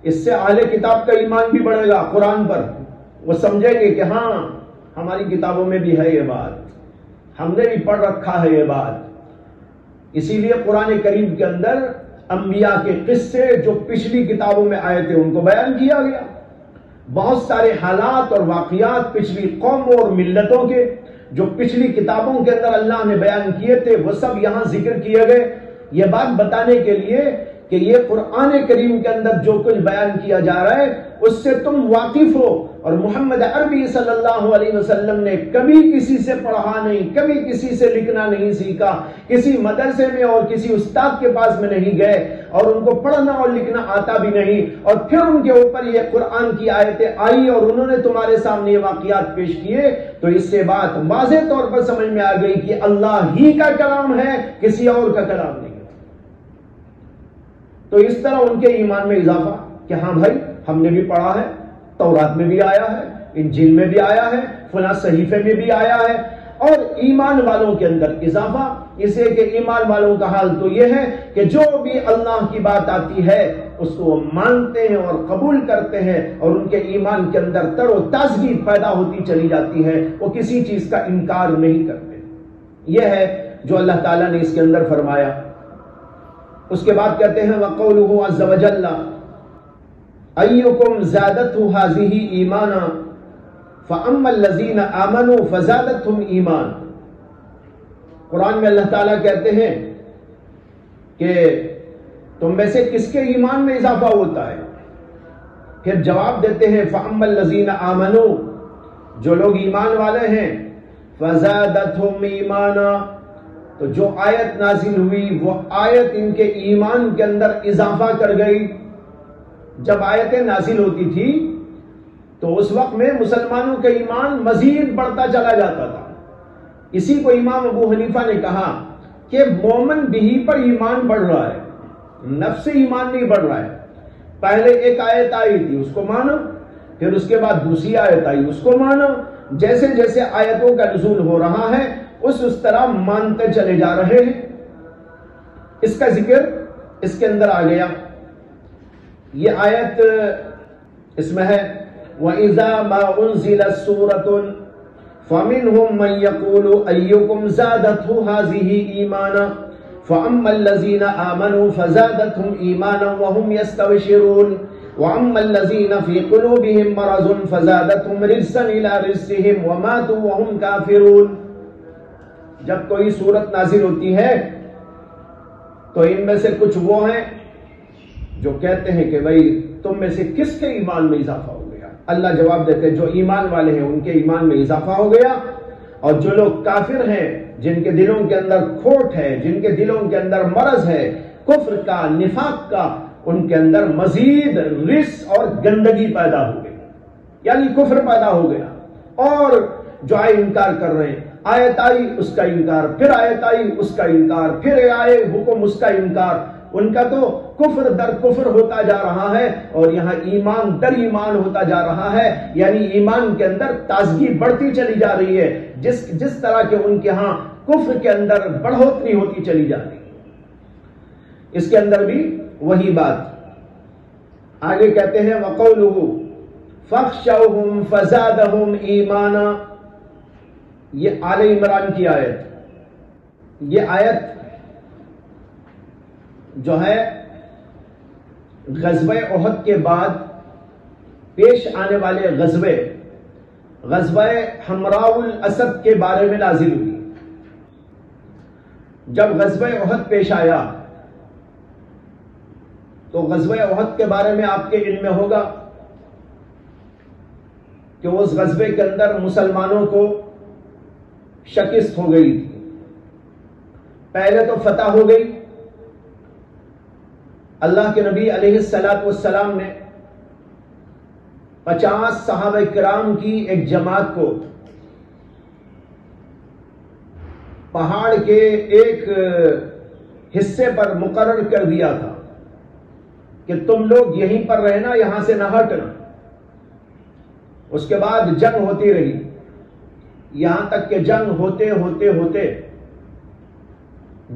اس سے اہل کتاب کا ایمان بھی بڑھے گا قرآن پر، وہ سمجھیں گے کہ ہاں ہماری کتابوں میں بھی ہے یہ بات، ہم نے بھی پڑھ رکھا ہے یہ بات۔ اسی لیے قرآن کریم کے اندر انبیاء کے قصے جو پچھلی کتابوں میں آئے تھے ان کو بیان کیا گیا۔ بہت سارے حالات اور واقعات پچھلی قوموں اور ملتوں کے جو پچھلی کتابوں کے اندر اللہ نے بیان کیے تھے وہ سب یہاں ذکر کیے گئے، یہ بات بتانے کے لیے کہ یہ قرآن کریم کے اندر جو کچھ بیان کیا جا رہا ہے اس سے تم واقف ہو۔ اور محمد عربی صلی اللہ علیہ وسلم نے کبھی کسی سے پڑھا نہیں، کبھی کسی سے لکھنا نہیں سیکھا، کسی مدرسے میں اور کسی استاد کے پاس میں نہیں گئے، اور ان کو پڑھنا اور لکھنا آتا بھی نہیں، اور پھر ان کے اوپر یہ قرآن کی آیتیں آئی اور انہوں نے تمہارے سامنے یہ واقعات پیش کیے، تو اس سے بات واضح طور پر سمجھ میں آ گئی کہ اللہ ہی کا کلام ہے، کسی اور کا کلام نہیں۔ تو اس طرح ان کے ایمان میں اضافہ، کہ ہاں بھائی ہم نے بھی پڑھا ہے، تورات میں بھی آیا ہے، انجیل میں بھی آیا ہے، فلاں صحیفے میں بھی آیا ہے۔ اور ایمان والوں کے اندر اضافہ اس لیے کہ ایمان والوں کا حال تو یہ ہے کہ جو بھی اللہ کی بات آتی ہے اس کو وہ مانتے ہیں اور قبول کرتے ہیں، اور ان کے ایمان کے اندر تر و تازگی پیدا ہوتی چلی جاتی ہے، وہ کسی چیز کا انکار نہیں کرتے۔ یہ ہے جو اللہ تعالیٰ نے اس کے اندر فرمایا۔ اس کے بعد کہتے ہیں وَقَوْلُهُ عَزَّ وَجَلَّ أَيُّكُمْ زَادَتْهُ هَذِهِ إِيمَانًا فَأَمَّا الَّذِينَ آمَنُوا فَزَادَتْهُمْ إِيمَانًا۔ قرآن میں اللہ تعالیٰ کہتے ہیں کہ تم میں سے کس کے ایمان میں اضافہ ہوتا ہے؟ پھر جواب دیتے ہیں فَأَمَّا الَّذِينَ آمَنُوا، جو لوگ ایمان والے ہیں، فَزَادَتْهُمْ إِيمَانًا، تو جو آیت نازل ہوئی وہ آیت ان کے ایمان کے اندر اضافہ کر گئی۔ جب آیتیں نازل ہوتی تھی تو اس وقت میں مسلمانوں کا ایمان مزید بڑھتا چلا جاتا تھا۔ اسی کو امام ابو حنیفہ نے کہا کہ مومن بھی پر ایمان بڑھ رہا ہے، نفس ایمان نہیں بڑھ رہا ہے۔ پہلے ایک آیت آئی تھی اس کو مانو، پھر اس کے بعد دوسری آیت آئی اس کو مانو، جیسے جیسے آیتوں کا نزول ہو رہا ہے اس طرح مانتے چلے جا رہے ہیں۔ اس کا ذکر اس کے اندر آ گیا۔ یہ آیت اس میں ہے وَإِذَا مَا أُنزِلَتْ سُورَةٌ فَمِنْهُمْ مَنْ يَقُولُ أَيُّكُمْ زَادَتْهُ هَذِهِ إِيمَانًا فَأَمَّا الَّذِينَ آمَنُوا فَزَادَتْهُمْ إِيمَانًا وَهُمْ يَسْتَبْشِرُونَ وَأَمَّا الَّذِينَ فِي قُلُوبِهِمْ مَرَضٌ فَزَادَتْهُمْ رِجْسًا إِلَى رِجْسِهِمْ وَمَاتُوا وَهُمْ كَافِرُونَ۔ جب کوئی صورت نازل ہوتی ہے تو ان میں سے کچھ وہ ہیں جو کہتے ہیں کہ بھئی تم میں سے کس کے ایمان میں اضافہ ہو گیا؟ اللہ جواب دیتے ہیں جو ایمان والے ہیں ان کے ایمان میں اضافہ ہو گیا، اور جو لوگ کافر ہیں، جن کے دلوں کے اندر کھوٹ ہے، جن کے دلوں کے اندر مرض ہے کفر کا، نفاق کا، ان کے اندر مزید رس اور گندگی پیدا ہو گئی، یعنی کفر پیدا ہو گیا۔ اور جو انکار کر رہے ہیں، آیت آئی اس کا انکار، پھر آیت آئی اس کا انکار، پھر آئے حکم اس کا انکار، ان کا تو کفر در کفر ہوتا جا رہا ہے، اور یہاں ایمان در ایمان ہوتا جا رہا ہے، یعنی ایمان کے اندر تازگی بڑھتی چلی جا رہی ہے، جس طرح کے ان کے ہاں کفر کے اندر بڑھوتری ہوتی چلی جا رہی ہے۔ اس کے اندر بھی وہی بات آگے کہتے ہیں وَقَوْلُهُ فَاخْشَوْهُمْ فَزَادَهُمْ إِيمَانًا۔ یہ آل عمران کی آیت، یہ آیت جو ہے غزوہ احد کے بعد پیش آنے والے غزوہ حمراء الاسد کے بارے میں نازل ہوئی۔ جب غزوہ احد پیش آیا تو غزوہ احد کے بارے میں آپ کے علم میں ہوگا کہ اس غزوے کے اندر مسلمانوں کو شکست ہو گئی تھی۔ پہلے تو فتح ہو گئی، اللہ کے نبی علیہ السلام نے 50 صحابہ کرام کی ایک جماعت کو پہاڑ کے ایک حصے پر مقرر کر دیا تھا کہ تم لوگ یہیں پر رہنا، یہاں سے نہ ہٹنا۔ اس کے بعد جنگ ہوتی رہی، یہاں تک کہ جنگ ہوتے ہوتے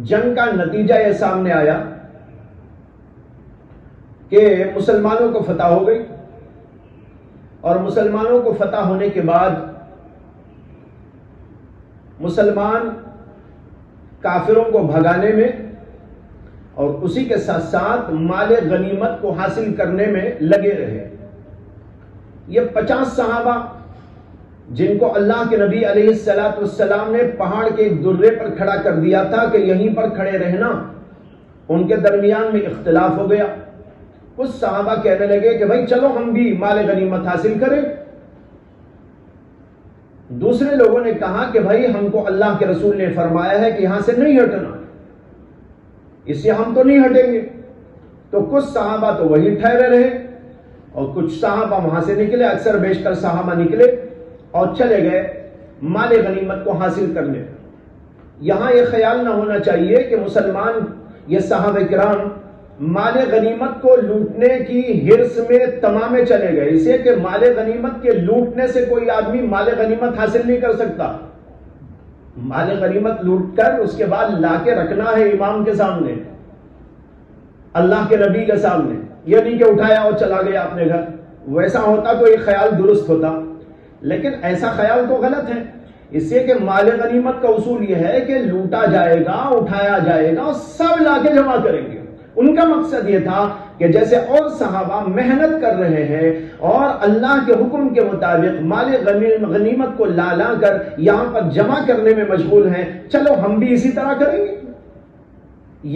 جنگ کا نتیجہ یہ سامنے آیا کہ مسلمانوں کو فتح ہو گئی، اور مسلمانوں کو فتح ہونے کے بعد مسلمان کافروں کو بھگانے میں اور اسی کے ساتھ ساتھ مال غنیمت کو حاصل کرنے میں لگے رہے۔ یہ 50 صحابہ جن کو اللہ کے نبی علیہ السلام نے پہاڑ کے ایک درے پر کھڑا کر دیا تھا کہ یہیں پر کھڑے رہنا، ان کے درمیان میں اختلاف ہو گیا۔ کچھ صحابہ کہنے لگے کہ بھائی چلو ہم بھی مال غنیمت حاصل کریں۔ دوسرے لوگوں نے کہا کہ بھائی ہم کو اللہ کے رسول نے فرمایا ہے کہ یہاں سے نہیں ہٹنا، اس سے ہم تو نہیں ہٹیں گے۔ تو کچھ صحابہ تو وہی ٹھہرے رہے اور کچھ صحابہ وہاں سے نکلے، اکثر بیشتر صحابہ نکلے اور چلے گئے مال غنیمت کو حاصل کرنے۔ یہاں یہ خیال نہ ہونا چاہیے کہ مسلمان یہ صحابہ کرام مال غنیمت کو لوٹنے کی ہرس میں تمامے چلے گئے، اسے کہ مال غنیمت کے لوٹنے سے کوئی آدمی مال غنیمت حاصل نہیں کر سکتا۔ مال غنیمت لوٹ کر اس کے بعد لا کے رکھنا ہے امام کے سامنے، اللہ کے نبی کے سامنے، یہ نہیں کہ اٹھایا اور چلا گیا اپنے گھر۔ ویسا ہوتا تو یہ خیال درست ہوتا، لیکن ایسا خیال تو غلط ہے، اس سے کہ مال غنیمت کا اصول یہ ہے کہ لوٹا جائے گا، اٹھایا جائے گا اور سب لا کے جمع کریں گے۔ ان کا مقصد یہ تھا کہ جیسے اور صحابہ محنت کر رہے ہیں اور اللہ کے حکم کے مطابق مال غنیمت کو لا لا کر یہاں پر جمع کرنے میں مشغول ہیں، چلو ہم بھی اسی طرح کریں گے۔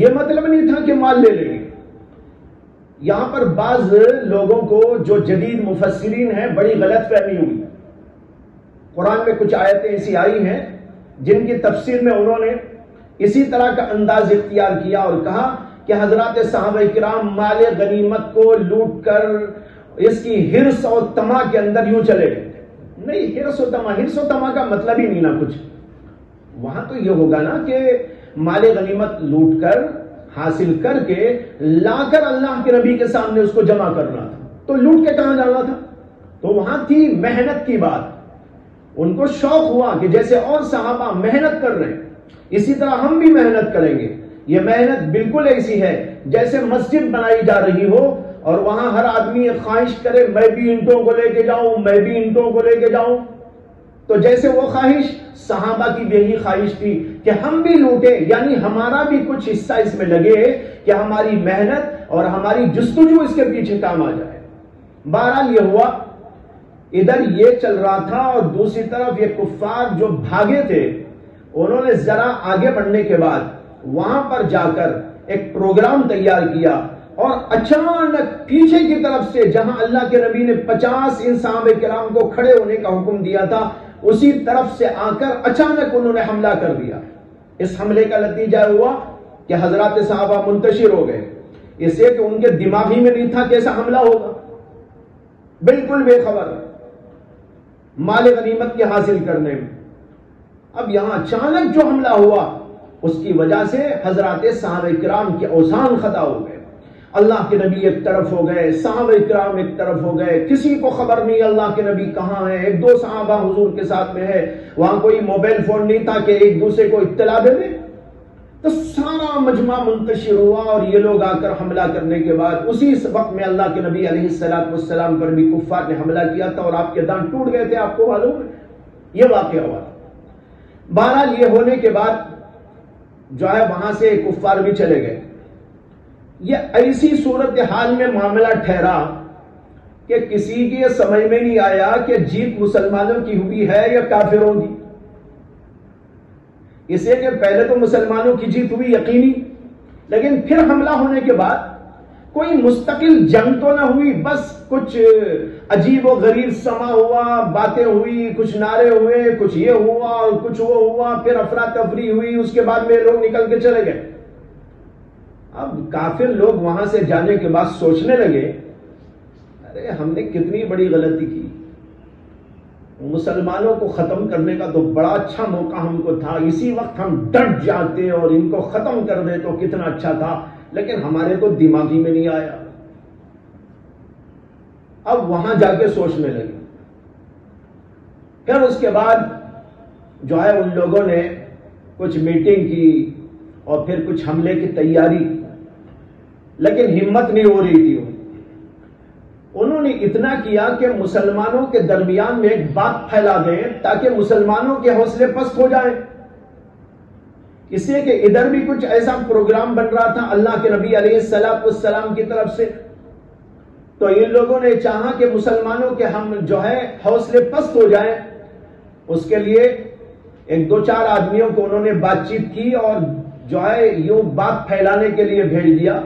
یہ مطلب نہیں تھا کہ مال لے لیں گے۔ یہاں پر بعض لوگوں کو جو جدید مفسرین ہیں بڑی غلط فہمی ہوئی۔ قرآن میں کچھ آیتیں ایسی آئی ہیں جن کی تفسیر میں انہوں نے اسی طرح کا انداز اختیار کیا اور کہا کہ حضرات صحابہ کرام مال غنیمت کو لوٹ کر اس کی ہرس اور طمع کے اندر یوں چلے گئے۔ نہیں، ہرس و طمع کا مطلب ہی نہیں نا کچھ۔ وہاں تو یہ ہوگا نا کہ مال غنیمت لوٹ کر حاصل کر کے لا کر اللہ کے نبی کے سامنے اس کو جمع کرنا تھا، تو لوٹ کے کہاں جانا تھا؟ تو وہاں تھی محنت کی بات۔ ان کو شوق ہوا کہ جیسے اور صحابہ محنت کر رہے ہیں اسی طرح ہم بھی محنت کریں گے۔ یہ محنت بالکل ایسی ہے جیسے مسجد بنائی جا رہی ہو اور وہاں ہر آدمی یہ خواہش کرے میں بھی اینٹوں کو لے کے جاؤں، میں بھی اینٹوں کو لے کے جاؤں۔ تو جیسے وہ خواہش صحابہ کی بھی یہی خواہش تھی کہ ہم بھی لوٹے، یعنی ہمارا بھی کچھ حصہ اس میں لگے کہ ہماری محنت اور ہماری جستجو اس کے پیچھے کام آ جائے۔ بہرحال یہ ہوا، ادھر یہ چل رہا تھا اور دوسری طرف یہ کفار جو بھاگے تھے انہوں نے ذرا آگے بڑھنے کے بعد وہاں پر جا کر ایک پروگرام تیار کیا اور اچانک پیچھے کی طرف سے جہاں اللہ کے نبی نے 50 ان صحابہ کرام کو کھڑے ہونے کا حکم دیا تھا اسی طرف سے آ کر اچانک انہوں نے حملہ کر دیا۔ اس حملے کا نتیجہ ہوا کہ حضرات صحابہ منتشر ہو گئے، اس سے کہ ان کے دماغ ہی میں نہیں تھا کیسا حملہ ہوگا، بالکل بے خبر مال غنیمت کے حاصل کرنے میں۔ اب یہاں اچانک جو حملہ ہوا اس کی وجہ سے حضرات صحابہ کرام کے اوزان خطا ہو گئے۔ اللہ کے نبی ایک طرف ہو گئے، صحابہ کرام ایک طرف ہو گئے، کسی کو خبر نہیں اللہ کے نبی کہاں ہے۔ ایک دو صحابہ حضور کے ساتھ میں ہے، وہاں کوئی موبائل فون نہیں تھا کہ ایک دوسرے کو اطلاع دے دیں۔ تو سارا مجمع منتشر ہوا اور یہ لوگ آ کر حملہ کرنے کے بعد اسی وقت میں اللہ کے نبی علیہ السلام پر بھی کفار نے حملہ کیا تھا اور آپ کے دانت ٹوٹ گئے تھے، آپ کو معلوم ہے یہ واقعہ ہوا۔ بہرحال یہ ہونے کے بعد جو ہے وہاں سے کفار بھی چلے گئے۔ یہ ایسی صورتحال میں معاملہ ٹھہرا کہ کسی کی یہ سمجھ میں نہیں آیا کہ جیت مسلمانوں کی ہوئی ہے یا کافروں کی۔ اس لیے کہ پہلے تو مسلمانوں کی جیت ہوئی یقینی، لیکن پھر حملہ ہونے کے بعد کوئی مستقل جنگ تو نہ ہوئی، بس کچھ عجیب و غریب سما ہوا، باتیں ہوئی، کچھ نعرے ہوئے، کچھ یہ ہوا اور کچھ وہ ہوا، پھر افراتفری ہوئی، اس کے بعد میں لوگ نکل کے چلے گئے۔ اب کافر لوگ وہاں سے جانے کے بعد سوچنے لگے ارے ہم نے کتنی بڑی غلطی کی، مسلمانوں کو ختم کرنے کا تو بڑا اچھا موقع ہم کو تھا، اسی وقت ہم ڈٹ جاتے اور ان کو ختم کر دے تو کتنا اچھا تھا، لیکن ہمارے تو دماغی میں نہیں آیا۔ اب وہاں جا کے سوچنے لگے۔ پھر اس کے بعد جو ہے ان لوگوں نے کچھ میٹنگ کی اور پھر کچھ حملے کی تیاری کی، لیکن ہمت نہیں ہو رہی تھی۔ انہوں نے اتنا کیا کہ مسلمانوں کے درمیان میں ایک بات پھیلا دیں تاکہ مسلمانوں کے حوصلے پست ہو جائیں، اس لیے کہ ادھر بھی کچھ ایسا پروگرام بن رہا تھا اللہ کے نبی علیہ السلام کی طرف سے۔ تو ان لوگوں نے چاہا کہ مسلمانوں کے ہم جو ہے حوصلے پست ہو جائیں، اس کے لیے ایک دو چار آدمیوں کو انہوں نے بات چیت کی اور جو ہے یوں بات پھیلانے کے لیے بھیج دیا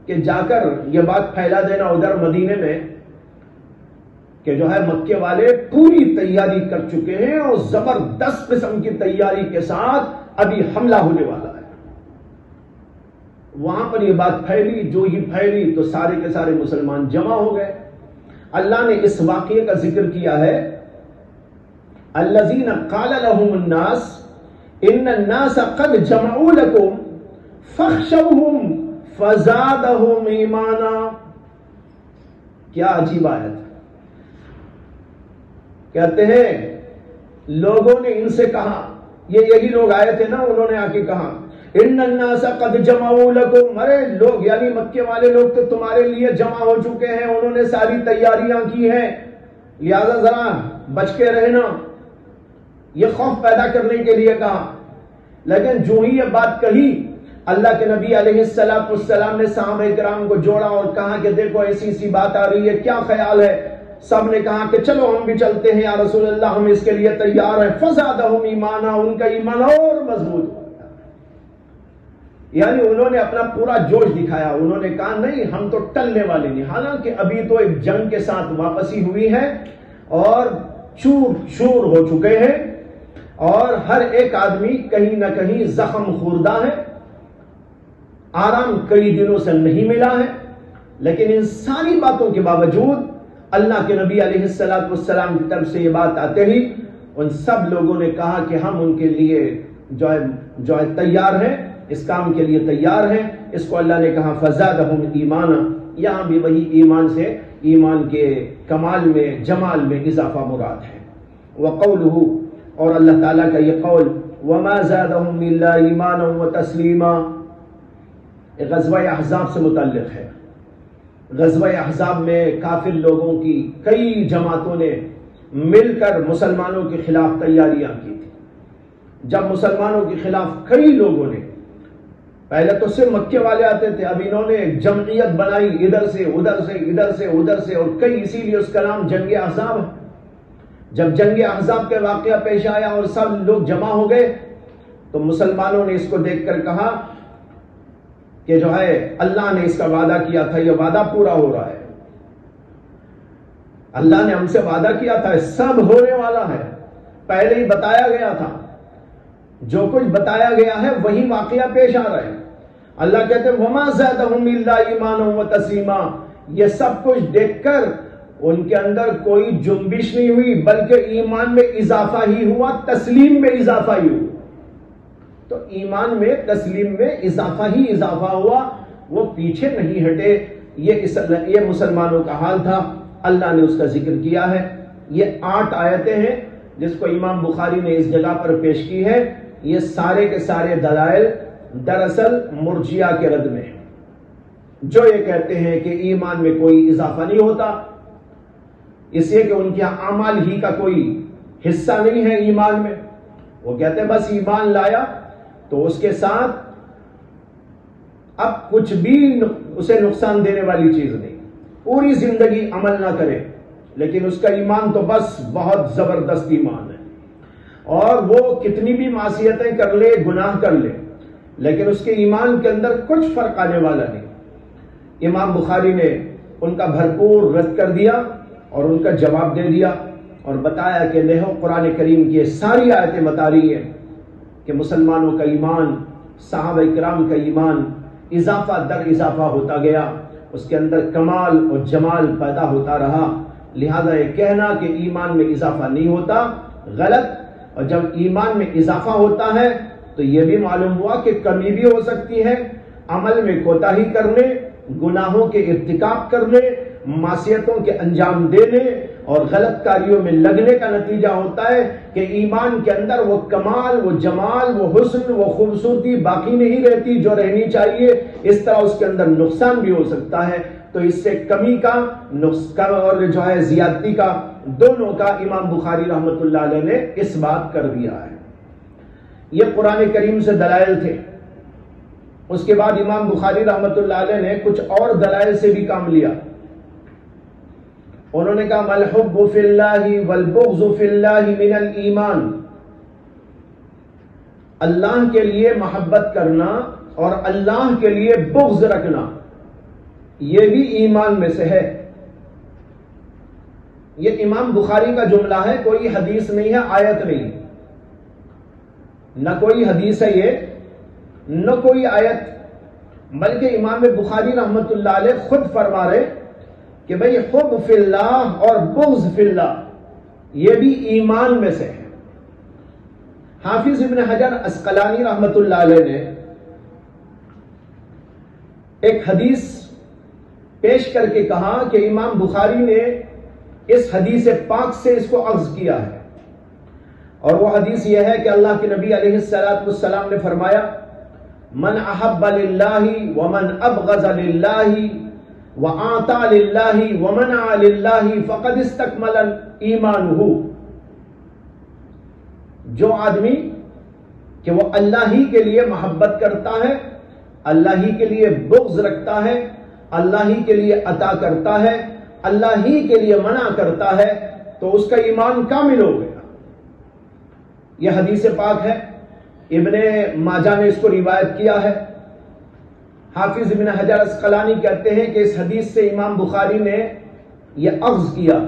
کہ جا کر یہ بات پھیلا دینا ادھر مدینے میں کہ جو ہے مکے والے پوری تیاری کر چکے ہیں اور زبردست قسم کی تیاری کے ساتھ ابھی حملہ ہونے والا ہے۔ وہاں پر یہ بات پھیلی، جو ہی پھیلی تو سارے کے سارے مسلمان جمع ہو گئے۔ اللہ نے اس واقعے کا ذکر کیا ہے، الذین قال لهم الناس ان الناس قد جمعوا لكم فاخشوهم فزادہم ایمانا. کیا عجیب آیت. کہتے ہیں لوگوں نے ان سے کہا، یہی لوگ آئے تھے نا، انہوں نے آ کے کہا ان الناس قد جمعوا لکم، ارے لوگ یعنی مکے والے لوگ تو تمہارے لیے جمع ہو چکے ہیں، انہوں نے ساری تیاریاں کی ہیں، لہذا ذرا بچ کے رہنا. یہ خوف پیدا کرنے کے لیے کہا. لیکن جو ہی یہ بات کہی، اللہ کے نبی علیہ السلام نے صحابہ کرام کو جوڑا اور کہا کہ دیکھو ایسی سی بات آ رہی ہے، کیا خیال ہے؟ سب نے کہا کہ چلو ہم بھی چلتے ہیں یا رسول اللہ، ہم اس کے لیے تیار ہیں. فزادہم ایمانا، ان کا ایمان اور مضبوط ہو گیا. یعنی انہوں نے اپنا پورا جوش دکھایا. انہوں نے کہا نہیں ہم تو ٹلنے والے نہیں. حالانکہ ابھی تو ایک جنگ کے ساتھ واپسی ہوئی ہے اور چور شور ہو چکے ہیں اور ہر ایک آدمی کہیں نہ کہیں زخم خوردہ ہے، آرام کئی دنوں سے نہیں ملا ہے. لیکن ان ساری باتوں کے باوجود اللہ کے نبی علیہ السلام کی طرف سے یہ بات آتے ہی ان سب لوگوں نے کہا کہ ہم ان کے لیے جو ہے تیار ہیں، اس کام کے لیے تیار ہیں. اس کو اللہ نے کہا فزادہم ایمانا. یہاں بھی وہی ایمان سے ایمان کے کمال میں جمال میں اضافہ مراد ہے. وقولہ، اور اللہ تعالیٰ کا یہ قول وما زادہم الا ایمانا وتسلیما، غزوہ احزاب سے متعلق ہے. غزوہ احزاب میں کافر لوگوں کی کئی جماعتوں نے مل کر مسلمانوں کے خلاف تیاریاں کی تھی. جب مسلمانوں کے خلاف کئی لوگوں نے، پہلے تو صرف مکے والے آتے تھے، اب انہوں نے جمعیت بنائی ادھر سے ادھر سے ادھر سے ادھر سے، اور کئی، اسی لیے اس کا نام جنگ احزاب ہے. جب جنگ احزاب کے واقعہ پیش آیا اور سب لوگ جمع ہو گئے تو مسلمانوں نے اس کو دیکھ کر کہا کہ جو ہے اللہ نے اس کا وعدہ کیا تھا، یہ وعدہ پورا ہو رہا ہے. اللہ نے ہم سے وعدہ کیا تھا، سب ہونے والا ہے، پہلے ہی بتایا گیا تھا. جو کچھ بتایا گیا ہے وہی واقعہ پیش آ رہا ہے. اللہ کہتے ہیں وما زادہم الا ایمانا وتسلیما. یہ سب کچھ دیکھ کر ان کے اندر کوئی جنبش نہیں ہوئی، بلکہ ایمان میں اضافہ ہی ہوا، تسلیم میں اضافہ ہی ہوا. تو ایمان میں، تسلیم میں اضافہ ہی اضافہ ہوا، وہ پیچھے نہیں ہٹے. یہ مسلمانوں کا حال تھا. اللہ نے اس کا ذکر کیا ہے. یہ 8 آیتیں ہیں جس کو امام بخاری نے اس جگہ پر پیش کی ہے. یہ سارے کے سارے دلائل دراصل مرجیہ کے رد میں ہیں، جو یہ کہتے ہیں کہ ایمان میں کوئی اضافہ نہیں ہوتا، اس لیے کہ ان کے اعمال ہی کا کوئی حصہ نہیں ہے ایمان میں. وہ کہتے ہیں بس ایمان لایا تو اس کے ساتھ اب کچھ بھی اسے نقصان دینے والی چیز نہیں، پوری زندگی عمل نہ کرے لیکن اس کا ایمان تو بس بہت زبردست ایمان ہے، اور وہ کتنی بھی معصیتیں کر لے، گناہ کر لے، لیکن اس کے ایمان کے اندر کچھ فرق آنے والا نہیں. امام بخاری نے ان کا بھرپور رد کر دیا اور ان کا جواب دے دیا اور بتایا کہ دیکھو قرآن کریم کی ساری آیتیں بتا رہی ہیں کہ مسلمانوں کا ایمان، صحابہ کرام کا ایمان اضافہ در اضافہ ہوتا گیا، اس کے اندر کمال اور جمال پیدا ہوتا رہا. لہذا یہ کہنا کہ ایمان میں اضافہ نہیں ہوتا غلط. اور جب ایمان میں اضافہ ہوتا ہے تو یہ بھی معلوم ہوا کہ کمی بھی ہو سکتی ہے، عمل میں کوتاہی کرنے، گناہوں کے ارتکاب کرنے، معصیتوں کے انجام دینے اور غلط کاریوں میں لگنے کا نتیجہ ہوتا ہے کہ ایمان کے اندر وہ کمال، وہ جمال، وہ حسن، وہ خوبصورتی باقی نہیں رہتی جو رہنی چاہیے. اس طرح اس کے اندر نقصان بھی ہو سکتا ہے. تو اس سے کمی کا نقصان اور جو ہے زیادتی کا، دونوں کا امام بخاری رحمۃ اللہ علیہ نے اس بات کر دیا ہے. یہ قرآن کریم سے دلائل تھے. اس کے بعد امام بخاری رحمۃ اللہ علیہ نے کچھ اور دلائل سے بھی کام لیا. انہوں نے کہا الحب فی اللہ والبغض فی اللہ من الایمان. اللہ کے لیے محبت کرنا اور اللہ کے لیے بغض رکھنا یہ بھی ایمان میں سے ہے. یہ امام بخاری کا جملہ ہے، کوئی حدیث نہیں ہے، آیت نہیں، نہ کوئی حدیث ہے یہ، نہ کوئی آیت، بلکہ امام بخاری رحمت اللہ علیہ خود فرما رہے کہ بھئی حب فی اللہ اور بغض فی اللہ یہ بھی ایمان میں سے ہے. حافظ ابن حجر عسقلانی رحمت اللہ علیہ نے ایک حدیث پیش کر کے کہا کہ امام بخاری نے اس حدیث پاک سے اس کو اخذ کیا ہے، اور وہ حدیث یہ ہے کہ اللہ کے نبی علیہ السلام نے فرمایا من احب للہ ومن ابغض للہ وآطا للہ ومنع للہ فقد استکمل ایمانہ، جو آدمی کہ وہ اللہ ہی کے لیے محبت کرتا ہے، اللہ ہی کے لیے بغض رکھتا ہے، اللہ ہی کے لیے عطا کرتا ہے، اللہ ہی کے لیے منع کرتا ہے، تو اس کا ایمان کامل ہو گیا۔ یہ حدیث پاک ہے، ابن ماجہ نے اس کو روایت کیا ہے۔ حافظ ابن حجر اسقلانی کہتے ہیں کہ اس حدیث سے امام بخاری نے یہ اخذ کیا۔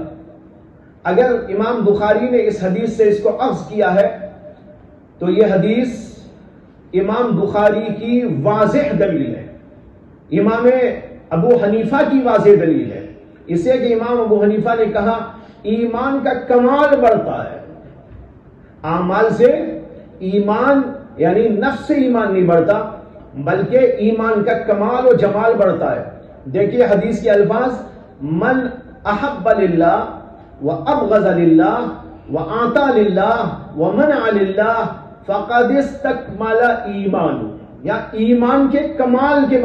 اگر امام بخاری نے اس حدیث سے اس کو اخذ کیا ہے تو یہ حدیث امام بخاری کی واضح دلیل ہے، امام ابو حنیفہ کی واضح دلیل ہے، اسے کہ امام ابو حنیفہ نے کہا ایمان کا کمال بڑھتا ہے، اعمال سے ایمان یعنی نفس سے ایمان نہیں بڑھتا بلکہ ایمان کا کمال و جمال بڑھتا ہے۔ دیکھیے حدیث کے الفاظ من احب للہ وابغض للہ وآطا للہ ومنع للہ فقد استکمل ایمان، یا ایمان کے کمال کے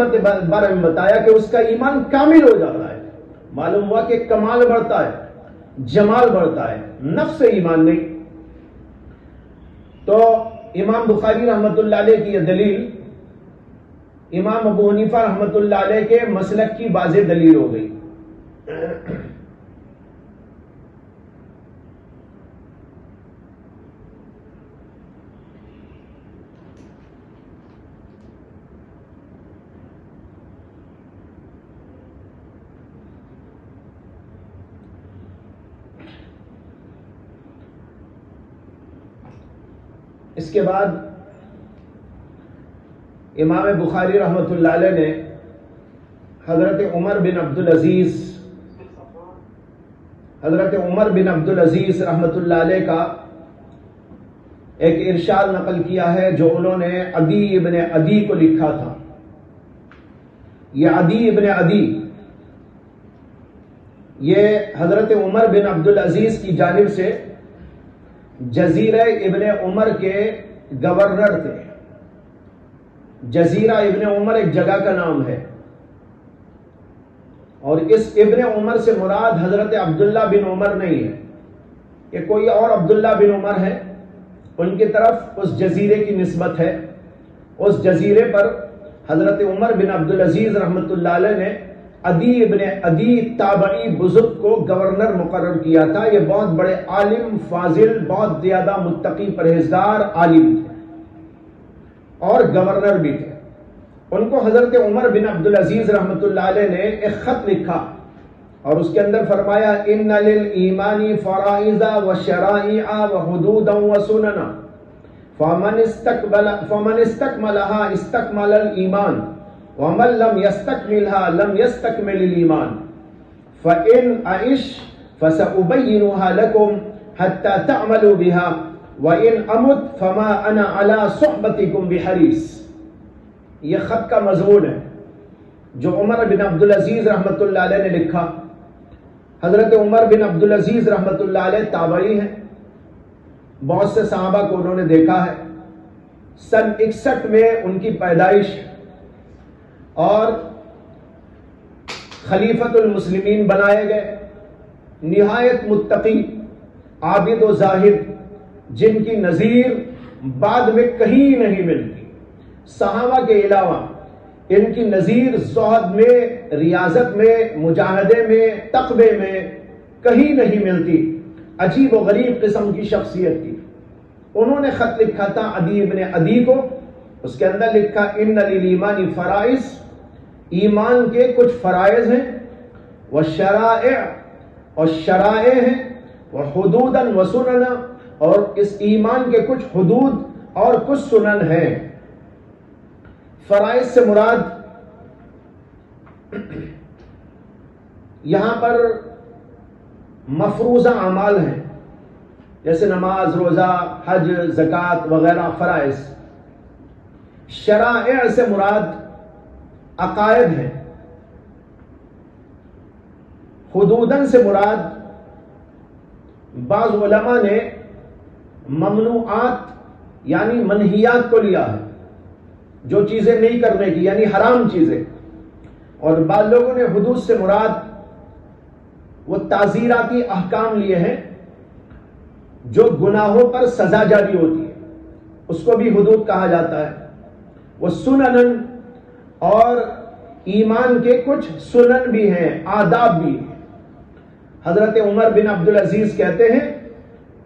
بارے میں بتایا کہ اس کا ایمان کامل ہو جاتا ہے۔ معلوم ہوا کہ کمال بڑھتا ہے، جمال بڑھتا ہے، نفس سے ایمان نہیں۔ تو امام بخاری رحمت اللہ علیہ کی یہ دلیل امام ابو حنیفہ رحمت اللہ علیہ کے مسلک کی واضح دلیل ہو گئی۔ اس کے بعد امام بخاری رحمت اللہ علیہ نے حضرت عمر بن عبد العزیز رحمت اللہ علیہ کا ایک ارشاد نقل کیا ہے جو انہوں نے عدی ابن عدی کو لکھا تھا۔ یہ عدی ابن عدی یہ حضرت عمر بن عبد العزیز کی جانب سے جزیرہ ابن عمر کے گورنر تھے۔ جزیرہ ابن عمر ایک جگہ کا نام ہے، اور اس ابن عمر سے مراد حضرت عبداللہ بن عمر نہیں ہے، کہ کوئی اور عبداللہ بن عمر ہے، ان کی طرف اس جزیرے کی نسبت ہے۔ اس جزیرے پر حضرت عمر بن عبد العزیز رحمت اللہ علیہ نے عدی ابن عدی تابعی بزرگ کو گورنر مقرر کیا تھا۔ یہ بہت بڑے عالم، فاضل، بہت زیادہ متقی، پرہیزگار عالم تھے اور گورنر بھی تھے۔ ان کو حضرت عمر بن عبد العزیز رحمت اللہ علیہ نے ایک خط لکھا اور اس کے اندر فرمایا ان للایمان فرائض وشرائع وحدودا وسننا فمن استكملها استكمل الایمان ومن لم يستكملها لم يستكمل الایمان فإن أعش فسأبينها لكم حتى تعملوا بها وَإِنْ أَمُتْ فَمَا أَنَا عَلَىٰ صُحْبَتِكُمْ بِحَرِيص۔ یہ خط کا مضمون ہے جو عمر بن عبد العزیز رحمت اللہ علیہ نے لکھا۔ حضرت عمر بن عبد العزیز رحمت اللہ علیہ تابعی ہیں، بہت سے صحابہ کو انہوں نے دیکھا ہے۔ سن 61 میں ان کی پیدائش اور خلیفۃ المسلمین بنائے گئے، نہایت متقی، عابد و زاہد، جن کی نظیر بعد میں کہیں نہیں ملتی۔ صحابہ کے علاوہ ان کی نظیر زہد میں، ریاضت میں، مجاہدے میں، تقوی میں کہیں نہیں ملتی۔ عجیب و غریب قسم کی شخصیت تھی۔ انہوں نے خط لکھا تھا عدی ابن عدی کو، اس کے اندر لکھا ان للایمان فرائض، ایمان کے کچھ فرائض ہیں، والشرائع اور شرائع ہیں، وحدودا وسننا اور اس ایمان کے کچھ حدود اور کچھ سنن ہیں۔ فرائض سے مراد یہاں پر مفروضہ اعمال ہیں، جیسے نماز، روزہ، حج، زکوٰۃ وغیرہ فرائض۔ شرائع سے مراد عقائد ہیں. حدودن سے مراد بعض علماء نے ممنوعات یعنی منہیات کو لیا ہے، جو چیزیں نہیں کرنے کی یعنی حرام چیزیں، اور بعض لوگوں نے حدود سے مراد وہ تعزیراتی احکام لیے ہیں جو گناہوں پر سزا جاری ہوتی ہے، اس کو بھی حدود کہا جاتا ہے. وہ سنن، اور ایمان کے کچھ سنن بھی ہیں، آداب بھی ہیں. حضرت عمر بن عبدالعزیز کہتے ہیں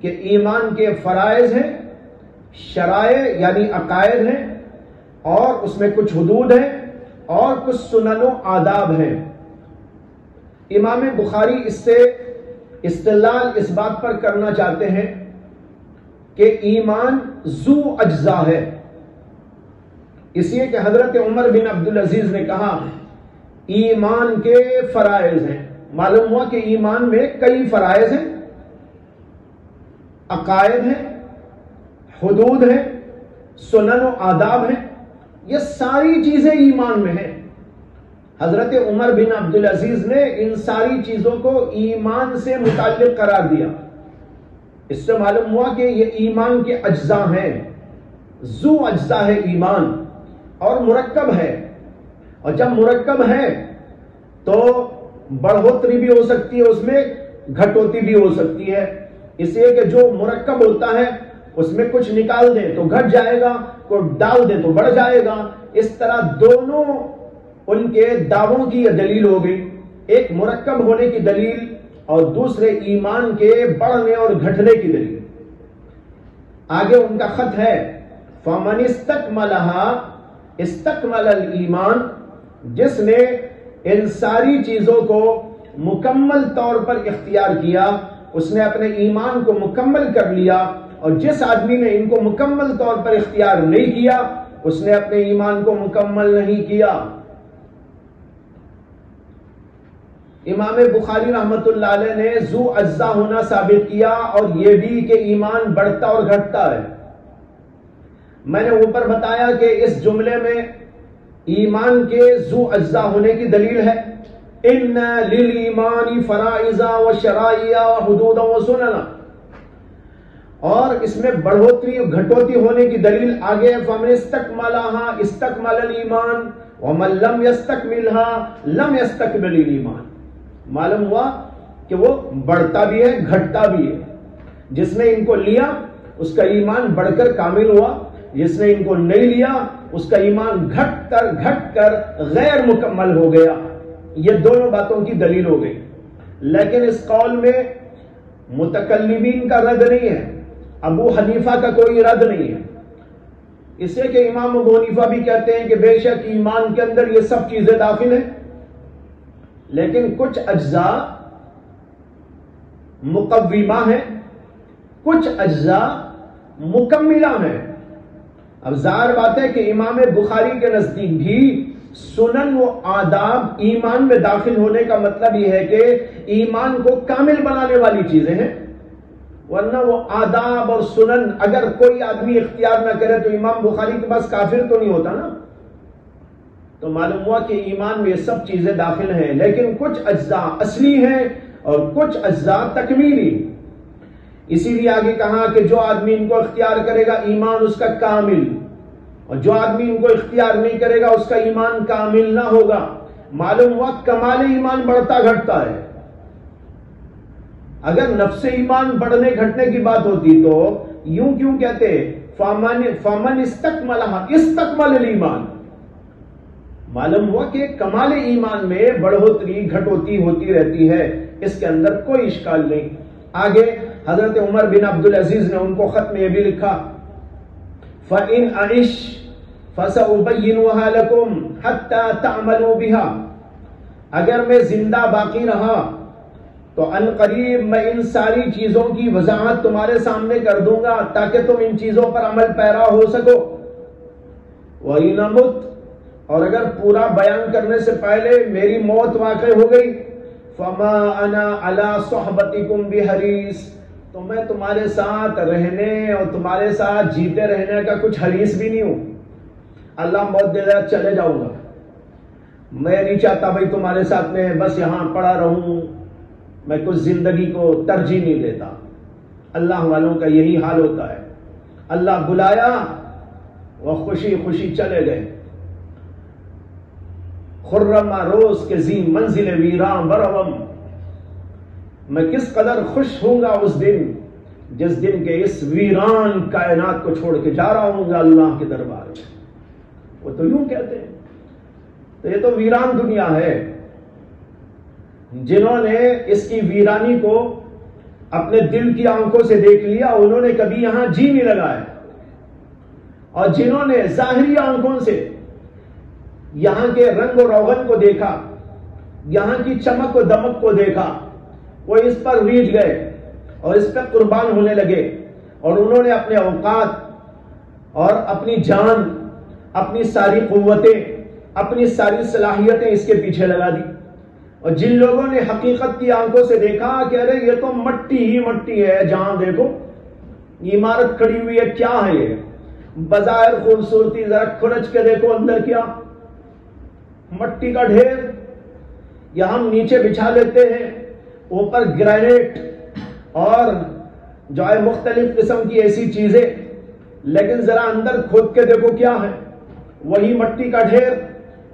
کہ ایمان کے فرائض ہیں، شرائع یعنی عقائد ہیں، اور اس میں کچھ حدود ہیں اور کچھ سنن و آداب ہیں. امام بخاری اس سے استدلال اس بات پر کرنا چاہتے ہیں کہ ایمان ذو اجزا ہے، اس لیے کہ حضرت عمر بن عبدالعزیز نے کہا ایمان کے فرائض ہیں. معلوم ہوا کہ ایمان میں کئی فرائض ہیں، عقائد ہیں، حدود ہیں، سنن و آداب ہیں. یہ ساری چیزیں ایمان میں ہیں. حضرت عمر بن عبدالعزیز نے ان ساری چیزوں کو ایمان سے متعلق قرار دیا. اس سے معلوم ہوا کہ یہ ایمان کے اجزاء ہیں، ذو اجزاء ہے ایمان، اور مرکب ہے. اور جب مرکب ہے تو بڑھوتری بھی ہو سکتی ہے، اس میں گھٹوتی بھی ہو سکتی ہے. اس لیے کہ جو مرکب ہوتا ہے اس میں کچھ نکال دیں تو گھٹ جائے گا، کو ڈال دیں تو بڑھ جائے گا. اس طرح دونوں ان کے دعووں کی یہ دلیل ہو گئی، ایک مرکب ہونے کی دلیل اور دوسرے ایمان کے بڑھنے اور گھٹنے کی دلیل. آگے ان کا خط ہے فَمَنِ اسْتَكْمَلَهَا اسْتَكْمَلَ الْإِيمَانِ، جس نے ان ساری چیزوں کو مکمل طور پر اختیار کیا اس نے اپنے ایمان کو مکمل کر لیا. اور جس آدمی نے ان کو مکمل طور پر اختیار نہیں کیا اس نے اپنے ایمان کو مکمل نہیں کیا. امام بخاری رحمت اللہ علیہ نے ذو اجزا ہونا ثابت کیا، اور یہ بھی کہ ایمان بڑھتا اور گھٹتا ہے. میں نے اوپر بتایا کہ اس جملے میں ایمان کے ذو اجزا ہونے کی دلیل ہے، ان للایمان فرائض و شرائع و حدود و سنن، اور اس میں بڑھوتری اور گھٹوتی ہونے کی دلیل آگے فَمَنِ اسْتَكْمَلَهَا اسْتَكْمَلَ الْإِيمَانَ وَمَن لَّمْ يَسْتَكْمِلْهَا لَمْ يَسْتَكْمِلِ الْإِيمَانَ. معلوم ہوا کہ وہ بڑھتا بھی ہے گھٹتا بھی ہے. جس نے ان کو لیا اس کا ایمان بڑھ کر کامل ہوا، جس نے ان کو نہیں لیا اس کا ایمان گھٹ کر غیر مکمل ہو گیا. یہ دونوں باتوں کی دلیل ہو گئی. لیکن اس قول میں متکلمین کا رد نہیں ہے، ابو حنیفہ کا کوئی رد نہیں ہے. اس سے کہ امام ابو حنیفہ بھی کہتے ہیں کہ بے شک ایمان کے اندر یہ سب چیزیں داخل ہیں، لیکن کچھ اجزاء مقومہ ہیں، کچھ اجزاء مکملہ ہیں. اب ظاہر بات ہے کہ امام بخاری کے نزدیک بھی سنن و آداب ایمان میں داخل ہونے کا مطلب یہ ہے کہ ایمان کو کامل بنانے والی چیزیں ہیں. ورنہ وہ آداب اور سنن اگر کوئی آدمی اختیار نہ کرے تو امام بخاری کے پاس کافر تو نہیں ہوتا نا. تو معلوم ہوا کہ ایمان میں یہ سب چیزیں داخل ہیں، لیکن کچھ اجزاء اصلی ہیں اور کچھ اجزاء تکمیلی. اسی لیے آگے کہا کہ جو آدمی ان کو اختیار کرے گا ایمان اس کا کامل، اور جو آدمی ان کو اختیار نہیں کرے گا اس کا ایمان کامل نہ ہوگا. معلوم ہوا کمال ایمان بڑھتا گھٹتا ہے. اگر نفس ایمان بڑھنے گھٹنے کی بات ہوتی تو یوں کیوں کہتے فَمَنِ اسْتَكْمَلَهَا اسْتَكْمَلَ الْإِيمَانِ. معلوم ہوا کہ کمال ایمان میں بڑھوتری گھٹوتی ہوتی رہتی ہے، اس کے اندر کوئی اشکال نہیں. آگے حضرت عمر بن عبدالعزیز نے ان کو خط میں یہ بھی لکھا فَإِنْ أَعِشْ فَسَأُبَيِّنُهَا لَكُمْ حَتَّى تَعْمَلُوا بِهَا. اگر میں زندہ باقی رہا تو ان قریب میں ان ساری چیزوں کی وضاحت تمہارے سامنے کر دوں گا تاکہ تم ان چیزوں پر عمل پیرا ہو سکو. وَإِنْ أَمُتْ، اور اگر پورا بیان کرنے سے پہلے میری موت واقع ہو گئی فَمَا أَنَا عَلَىٰ صُحْبَتِكُمْ بِحَرِيصٍ، تو میں تمہارے ساتھ رہنے اور تمہارے ساتھ جیتے رہنے کا کچھ حریص بھی نہیں ہوں. اللہ موت دے دے چلے جاؤں گا. میں نہیں چاہتا بھائی تمہارے ساتھ میں بس یہاں پڑا رہوں، میں کچھ زندگی کو ترجیح نہیں دیتا۔ اللہ والوں کا یہی حال ہوتا ہے، اللہ بلایا وہ خوشی خوشی چلے گئے۔ خرم روز کے زی منزل ویراں بروم، میں کس قدر خوش ہوں گا اس دن جس دن کے اس ویران کائنات کو چھوڑ کے جا رہا ہوں گا اللہ کے دربار میں۔ وہ تو یوں کہتے ہیں، تو یہ تو ویران دنیا ہے۔ جنہوں نے اس کی ویرانی کو اپنے دل کی آنکھوں سے دیکھ لیا انہوں نے کبھی یہاں جی نہیں لگایا، اور جنہوں نے ظاہری آنکھوں سے یہاں کے رنگ و روغن کو دیکھا، یہاں کی چمک و دمک کو دیکھا، وہ اس پر ریجھ گئے اور اس پر قربان ہونے لگے، اور انہوں نے اپنے اوقات اور اپنی جان، اپنی ساری قوتیں، اپنی ساری صلاحیتیں اس کے پیچھے لگا دی۔ اور جن لوگوں نے حقیقت کی آنکھوں سے دیکھا کہ ارے یہ تو مٹی ہی مٹی ہے، جہاں دیکھو یہ عمارت کھڑی ہوئی ہے، کیا ہے یہ؟ بظاہر خوبصورتی، ذرا کھرچ کے دیکھو اندر کیا مٹی کا ڈھیر، یا ہم نیچے بچھا لیتے ہیں اوپر گرینیٹ اور جو ہے مختلف قسم کی ایسی چیزیں، لیکن ذرا اندر کھود کے دیکھو کیا ہے؟ وہی مٹی کا ڈھیر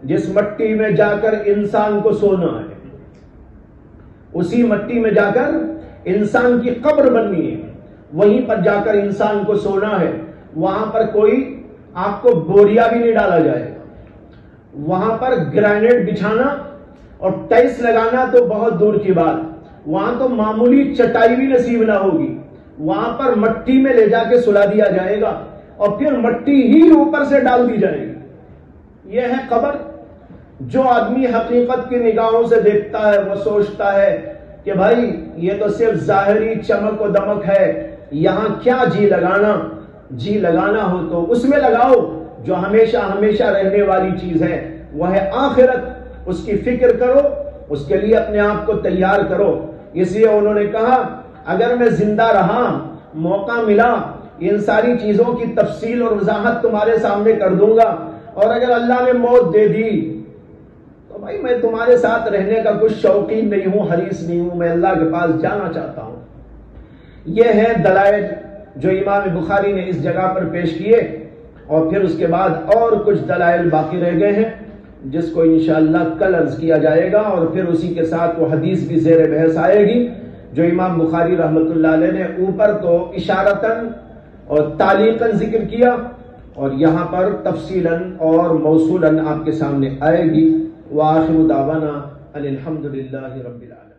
جس مٹی میں جا کر انسان کو سونا ہے، اسی مٹی میں جا کر انسان کی قبر بننی ہے، وہیں پر جا کر انسان کو سونا ہے۔ وہاں پر کوئی آپ کو بوریا بھی نہیں ڈالا جائے گا، وہاں پر گرینیٹ بچھانا اور ٹائلس لگانا تو بہت دور کی بات، وہاں تو معمولی چٹائی بھی نصیب نہ ہوگی، وہاں پر مٹی میں لے جا کے سلا دیا جائے گا اور پھر مٹی ہی اوپر سے ڈال دی جائے گی۔ یہ ہے قبر۔ جو آدمی حقیقت کی نگاہوں سے دیکھتا ہے وہ سوچتا ہے کہ بھائی یہ تو صرف ظاہری چمک و دمک ہے، یہاں کیا جی لگانا؟ جی لگانا ہو تو اس میں لگاؤ جو ہمیشہ ہمیشہ رہنے والی چیز ہے، وہ ہے آخرت۔ اس کی فکر کرو، اس کے لیے اپنے آپ کو تیار کرو۔ اس لیے انہوں نے کہا اگر میں زندہ رہا، موقع ملا، ان ساری چیزوں کی تفصیل اور وضاحت تمہارے سامنے کر دوں گا، اور اگر اللہ نے موت دے دی تو بھائی میں تمہارے ساتھ رہنے کا کچھ شوقین نہیں ہوں، حریص نہیں ہوں، میں اللہ کے پاس جانا چاہتا ہوں۔ یہ ہے دلائل جو امام بخاری نے اس جگہ پر پیش کیے، اور پھر اس کے بعد اور کچھ دلائل باقی رہ گئے ہیں جس کو انشاءاللہ کل عرض کیا جائے گا، اور پھر اسی کے ساتھ وہ حدیث بھی زیر بحث آئے گی جو امام بخاری رحمۃ اللہ علیہ نے اوپر تو اشارتاً اور تعلیقاً ذکر کیا، اور یہاں پر تفصیلاً اور موصولاً آپ کے سامنے آئے گی۔ وآخر دعوانا ان الحمد للہ رب العالمین۔